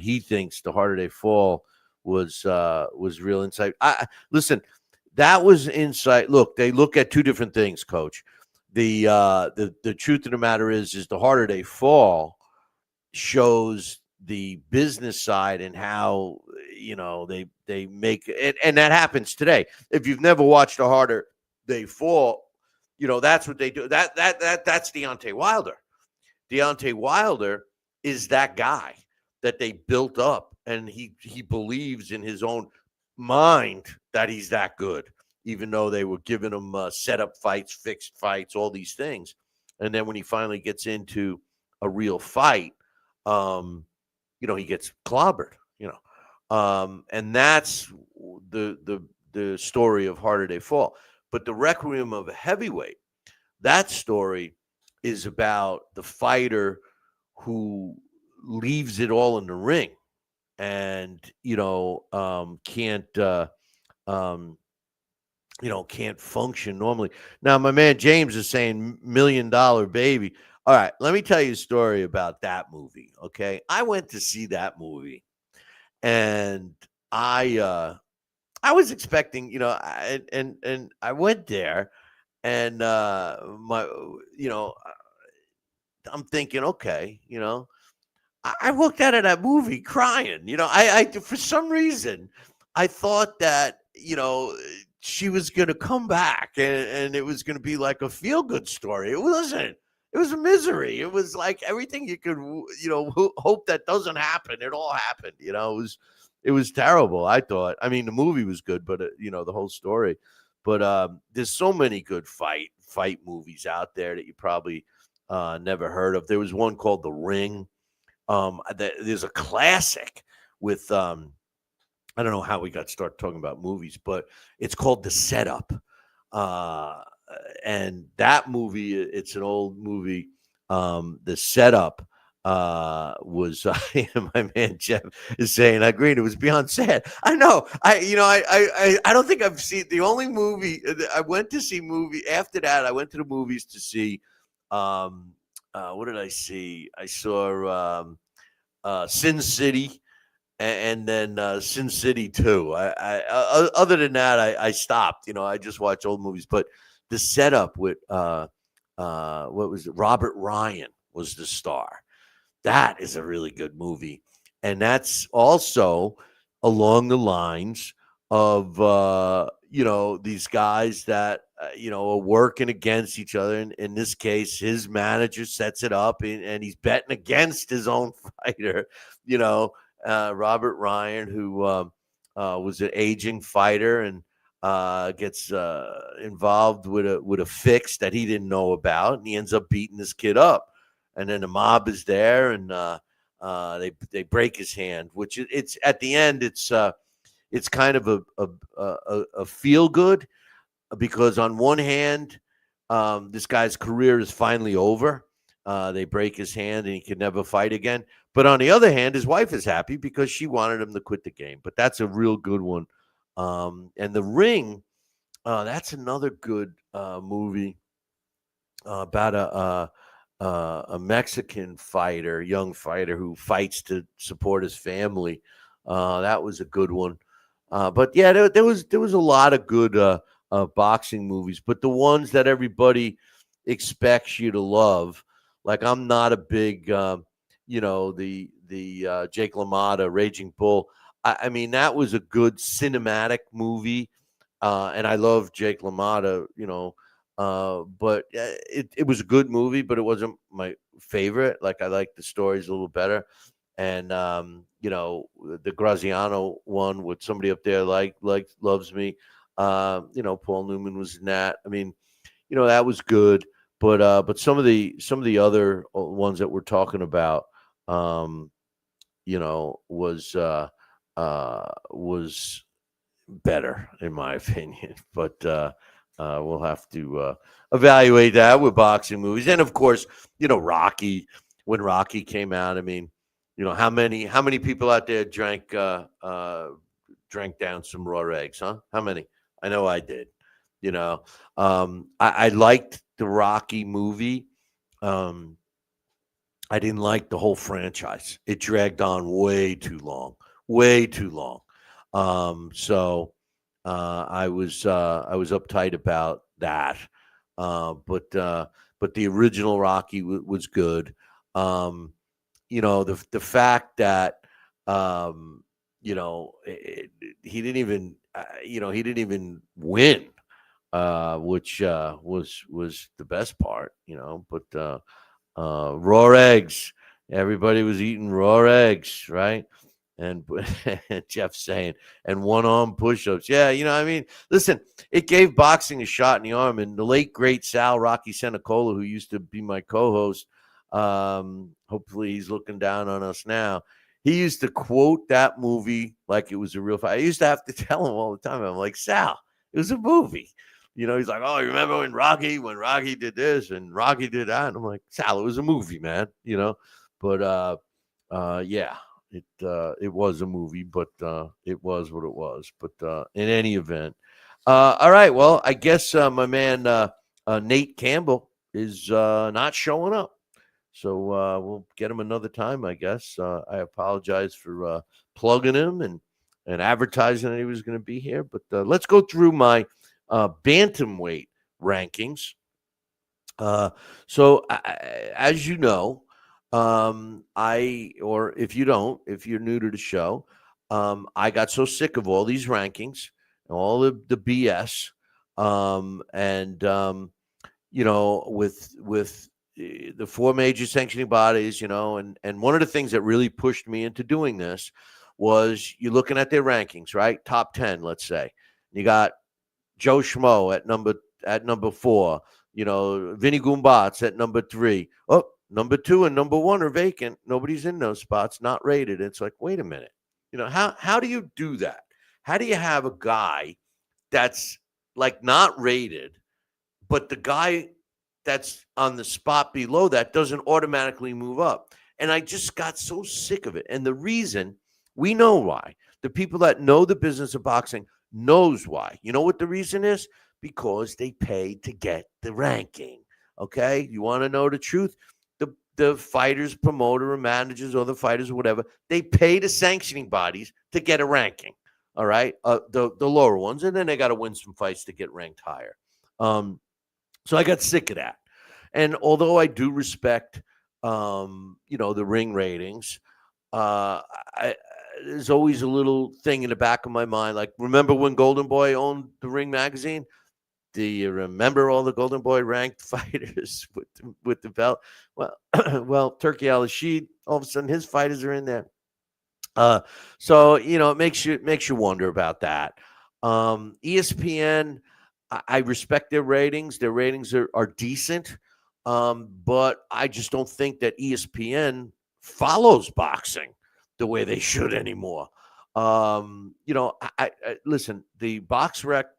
he thinks the harder they fall was real insight. Listen, that was insight. Look, they look at two different things, coach. The truth of the matter is the harder they fall shows the business side and how they make it, and that happens today. If you've never watched The Harder They Fall, that's what they do. That's Deontay Wilder. Deontay Wilder is that guy that they built up, and he believes in his own mind that he's that good, even though they were giving him setup fights, fixed fights, all these things. And then when he finally gets into a real fight, he gets clobbered, and that's the story of Harder They Fall. But the Requiem of a Heavyweight, that story is about the fighter who leaves it all in the ring and can't function normally. Now, my man James is saying $1 Million Baby. All right, let me tell you a story about that movie. Okay, I went to see that movie, and I was expecting, and I went there, and I'm thinking, okay, I walked out of that movie crying. I for some reason I thought that she was going to come back and it was going to be like a feel good story. It wasn't. It was a misery. It was like everything you could hope that doesn't happen. It all happened. It was terrible. I thought. I mean, the movie was good, but the whole story. But there's so many good fight movies out there that you probably never heard of. There was one called The Ring. There's a classic with I don't know how we got started talking about movies, but it's called The Setup. And that movie, it's an old movie. The Setup was my man Jeff is saying, I agree, it was beyond sad. I know. I don't think I've seen the only movie I went to see movie after that. I went to the movies to see what did I see? I saw Sin City and then Sin City 2. I other than that, I stopped. I just watch old movies. But the setup with what was it? Robert Ryan was the star. That is a really good movie, and that's also along the lines of these guys that are working against each other. In this case, his manager sets it up, and he's betting against his own fighter. Robert Ryan, who was an aging fighter and gets involved with a fix that he didn't know about, and he ends up beating this kid up. And then the mob is there, and they break his hand. Which it's at the end, it's kind of a feel good, because on one hand, this guy's career is finally over. They break his hand, and he can never fight again. But on the other hand, his wife is happy because she wanted him to quit the game. But that's a real good one. And The Ring, that's another good movie about a Mexican fighter, young fighter who fights to support his family. That was a good one. But yeah, there was a lot of good boxing movies, but the ones that everybody expects you to love, like I'm not a big, the Jake LaMotta Raging Bull. I mean, that was a good cinematic movie, and I love Jake LaMotta, but it was a good movie, but it wasn't my favorite. Like I liked the stories a little better. And the Graziano one with somebody up there like loves me. Paul Newman was in that. I mean, that was good. But some of the other ones that we're talking about, was better in my opinion. But we'll have to evaluate that with boxing movies. And of course, Rocky, when Rocky came out, I mean, how many people out there drank down some raw eggs, huh? How many? I know I did. I liked the Rocky movie. I didn't like the whole franchise. It dragged on way too long. So I was uptight about that. But the original Rocky was good. The fact that he didn't even win, which was the best part. But raw eggs, everybody was eating raw eggs, right? And Jeff saying, and one-arm push-ups. Yeah, I mean, listen, it gave boxing a shot in the arm. And the late, great Sal Rocky Senecola, who used to be my co-host, hopefully he's looking down on us now. He used to quote that movie like it was a real fight. I used to have to tell him all the time. I'm like, Sal, it was a movie. He's like, oh, you remember when Rocky did this and Rocky did that? And I'm like, Sal, it was a movie, man. But yeah. It was a movie, but it was what it was. But in any event, all right. Well, I guess my man Nate Campbell is not showing up, so we'll get him another time. I guess I apologize for plugging him and advertising that he was going to be here. But let's go through my bantamweight rankings. So as you know. If you're new to the show, I got so sick of all these rankings, all the BS, with the four major sanctioning bodies, and one of the things that really pushed me into doing this was you're looking at their rankings, right? Top 10, let's say. You got Joe Schmo at number 4, Vinny Gumbats at number 3. Oh, number 2 and number 1 are vacant. Nobody's in those spots, not rated. It's like, wait a minute. How do you do that? How do you have a guy that's like not rated, but the guy that's on the spot below that doesn't automatically move up? And I just got so sick of it. And the reason, we know why. The people that know the business of boxing knows why. You know what the reason is? Because they pay to get the ranking. Okay? You want to know the truth? The fighters, promoter, or managers, or the fighters, or whatever, they pay the sanctioning bodies to get a ranking. All right, the lower ones, and then they got to win some fights to get ranked higher. So I got sick of that. And although I do respect, the ring ratings, I there's always a little thing in the back of my mind. Like, remember when Golden Boy owned the Ring magazine? Do you remember all the Golden Boy ranked fighters with the belt? Well, well, Turkey Al-Rashid, all of a sudden his fighters are in there. So it makes you wonder about that. ESPN, I respect their ratings. Their ratings are decent, but I just don't think that ESPN follows boxing the way they should anymore. Listen, the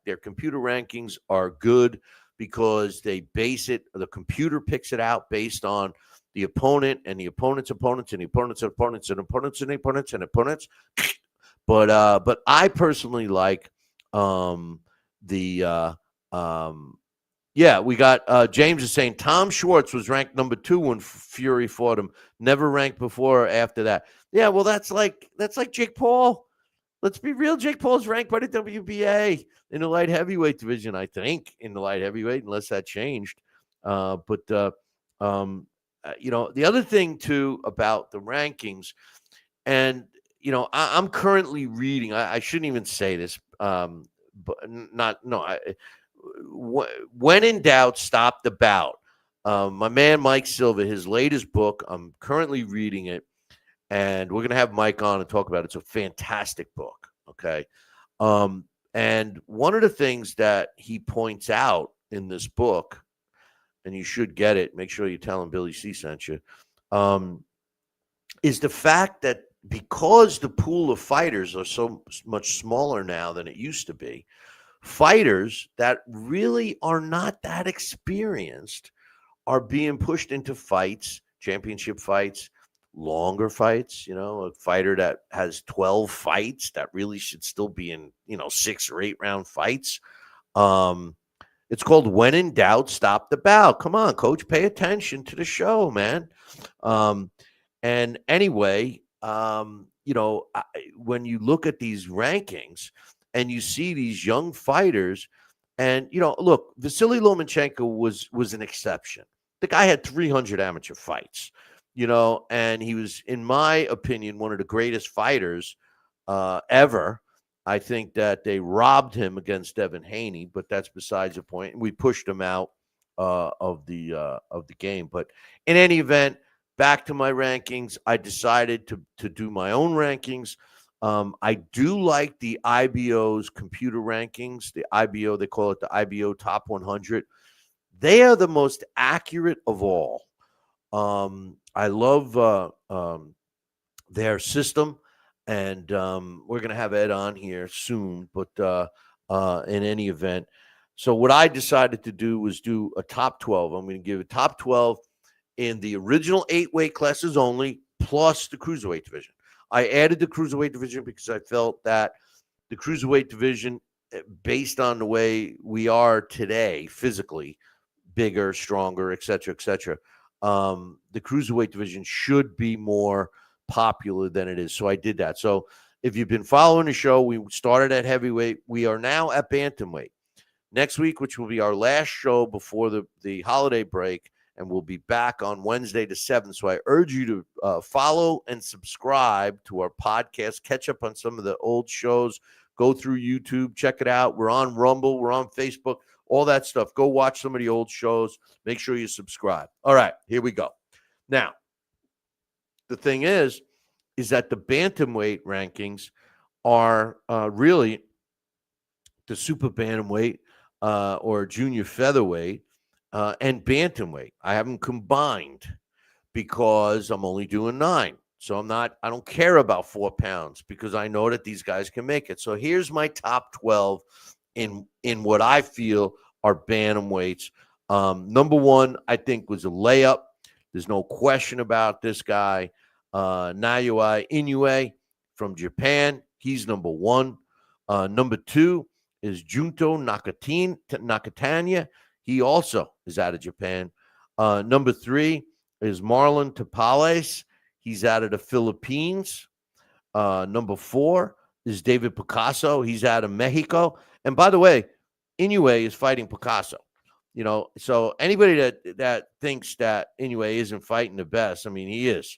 their computer rankings are good because they base it, the computer picks it out based on the opponent and the opponent's opponents and the opponent's opponents and opponents and opponents and opponents. But I personally like we got James is saying Tom Schwartz was ranked number 2 when Fury fought him, never ranked before or after that. Yeah, well, that's like Jake Paul. Let's be real. Jake Paul's ranked by the WBA in the light heavyweight division, I think, in the light heavyweight, unless that changed. The other thing too about the rankings, and I'm currently reading. I shouldn't even say this, when in doubt, stop the bout. My man Mike Silva, his latest book, I'm currently reading it, and we're gonna have Mike on and talk about it. It's a fantastic book. Okay, and one of the things that he points out in this book, and you should get it, make sure you tell him Billy C sent you, is the fact that because the pool of fighters are so much smaller now than it used to be, fighters that really are not that experienced are being pushed into fights, championship fights, longer fights. A fighter that has 12 fights that really should still be in 6 or 8 round fights. It's called When in Doubt, Stop the Bout. Come on, coach, pay attention to the show, man. And anyway, when you look at these rankings and you see these young fighters, and look, Vasily Lomachenko was an exception. The guy had 300 amateur fights, and he was, in my opinion, one of the greatest fighters ever. I think that they robbed him against Devin Haney, but that's besides the point. And we pushed him out of the game. But in any event, back to my rankings, I decided to do my own rankings. I do like the IBO's computer rankings. The IBO, they call it the IBO Top 100. They are the most accurate of all. I love their system, and we're going to have Ed on here soon. But in any event, so what I decided to do was do a top 12. I'm going to give a top 12 in the original 8 weight classes only, plus the cruiserweight division. I added the cruiserweight division because I felt that the cruiserweight division, based on the way we are today, physically, bigger, stronger, et cetera, the cruiserweight division should be more popular than it is. So I did that. So if you've been following the show, we started at heavyweight. We are now at bantamweight. Next week, which will be our last show before the holiday break, and we'll be back on Wednesday the 7th. So I urge you to follow and subscribe to our podcast, catch up on some of the old shows, go through YouTube, check it out. We're on Rumble, we're on Facebook, all that stuff. Go watch some of the old shows. Make sure you subscribe. All right, here we go. Now, the thing is that the bantamweight rankings are really the super bantamweight or junior featherweight and bantamweight. I have them combined because I'm only doing 9. So I don't care about 4 pounds because I know that these guys can make it. So here's my top 12 in what I feel are bantamweights. Number 1, I think, was a layup. There's no question about this guy. Naoya Inoue from Japan. He's number 1. Number 2 is Junto Nakatani. He also is out of Japan. Number 3 is Marlon Tapales. He's out of the Philippines. Number 4 is David Picasso. He's out of Mexico. And by the way, Inoue is fighting Picasso. So anybody that thinks that Inoue isn't fighting the best, I mean, he is.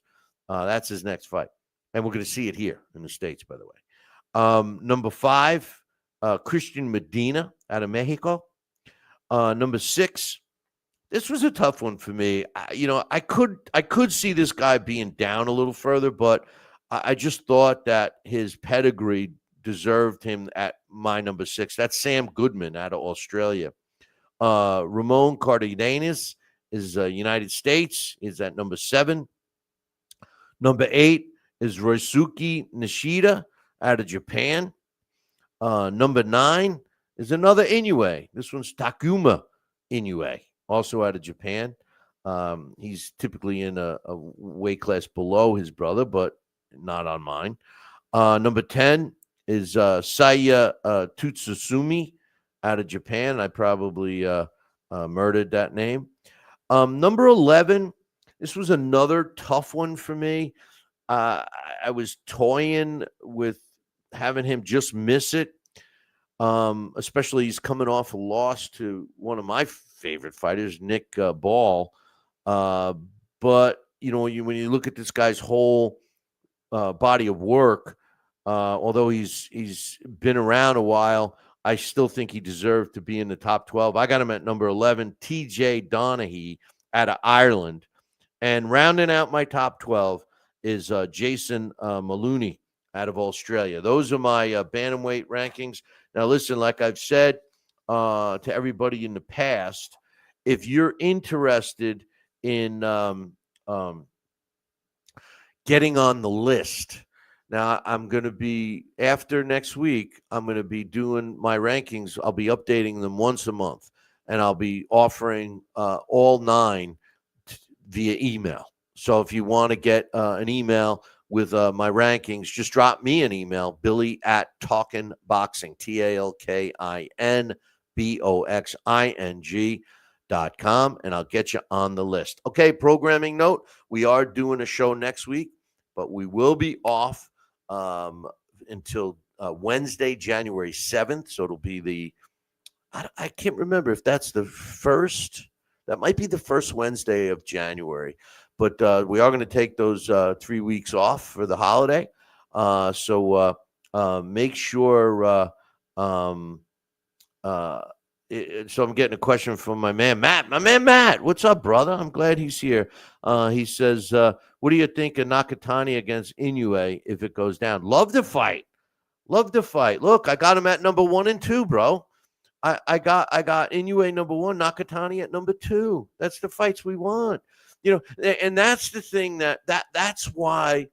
That's his next fight, and we're going to see it here in the States, by the way. Number 5, Christian Medina out of Mexico. Number 6, this was a tough one for me. I could see this guy being down a little further, but I just thought that his pedigree deserved him at my number 6. That's Sam Goodman out of Australia. Ramon Cardenas is United States, is at number 7. Number 8 is Roisuke Nishida out of Japan. Number 9 is another Inoue. This one's Takuma Inoue, also out of Japan. He's typically in a weight class below his brother, but not on mine. Number 10 is Saya Tutsusumi out of Japan. I probably murdered that name. Number 11, this was another tough one for me. I was toying with having him just miss it, especially he's coming off a loss to one of my favorite fighters, Nick Ball. But, when you look at this guy's whole body of work, although he's been around a while, I still think he deserved to be in the top 12. I got him at number 11, TJ Donaghy out of Ireland. And rounding out my top 12 is Jason Maloney out of Australia. Those are my bantamweight rankings. Now, listen, like I've said to everybody in the past, if you're interested in getting on the list, now I'm going to be, after next week, I'm going to be doing my rankings. I'll be updating them once a month, and I'll be offering all 9 via email. So if you want to get an email with my rankings, just drop me an email, Billy at Talkin Boxing, TalkinBoxing.com, and I'll get you on the list. Okay, programming note, we are doing a show next week, but we will be off until Wednesday, January 7th. So it'll be I can't remember if that's the first. That might be the first Wednesday of January. But we are going to take those 3 weeks off for the holiday. So make sure. So I'm getting a question from my man, Matt. My man, Matt. What's up, brother? I'm glad he's here. He says, what do you think of Nakatani against Inoue if it goes down? Love the fight. Love the fight. Look, I got him at number 1 and 2, bro. I got Inoue number 1, Nakatani at number 2. That's the fights we want. And that's the thing that's why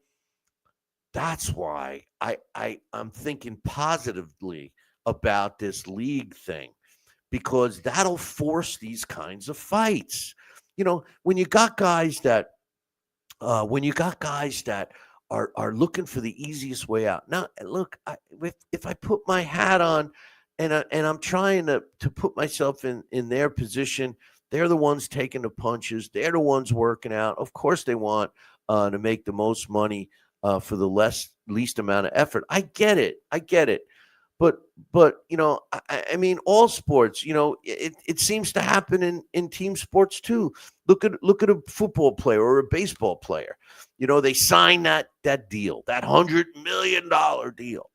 I'm thinking positively about this league thing, because that'll force these kinds of fights. When you got guys that are looking for the easiest way out. Now, look, if I put my hat on and I'm trying to put myself in their position, they're the ones taking the punches. They're the ones working out. Of course, they want to make the most money for the least amount of effort. I get it. But I mean, all sports, it seems to happen in team sports too. Look at a football player or a baseball player. They sign that deal, that $100 million deal,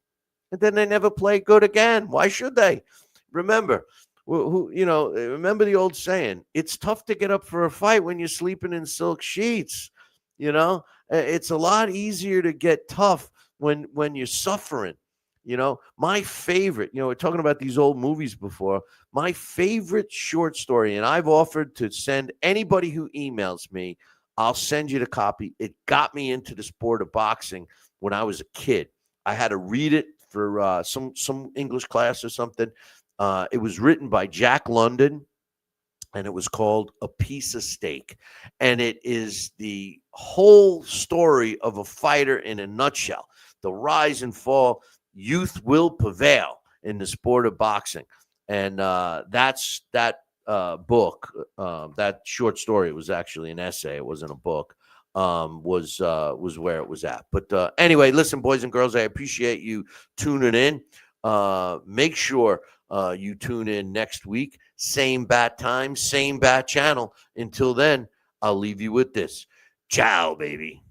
and then they never play good again. Why should they? Remember the old saying, it's tough to get up for a fight when you're sleeping in silk sheets. It's a lot easier to get tough when you're suffering. My favorite, we're talking about these old movies before. My favorite short story, and I've offered to send anybody who emails me, I'll send you the copy. It got me into the sport of boxing when I was a kid. I had to read it for some English class or something. It was written by Jack London, and it was called A Piece of Steak. And it is the whole story of a fighter in a nutshell. The rise and fall. Youth will prevail in the sport of boxing. And that's that book, that short story. It was actually an essay. It wasn't a book. Was where it was at. But anyway, listen, boys and girls, I appreciate you tuning in. Make sure you tune in next week. Same bat time, same bat channel. Until then, I'll leave you with this. Ciao, baby.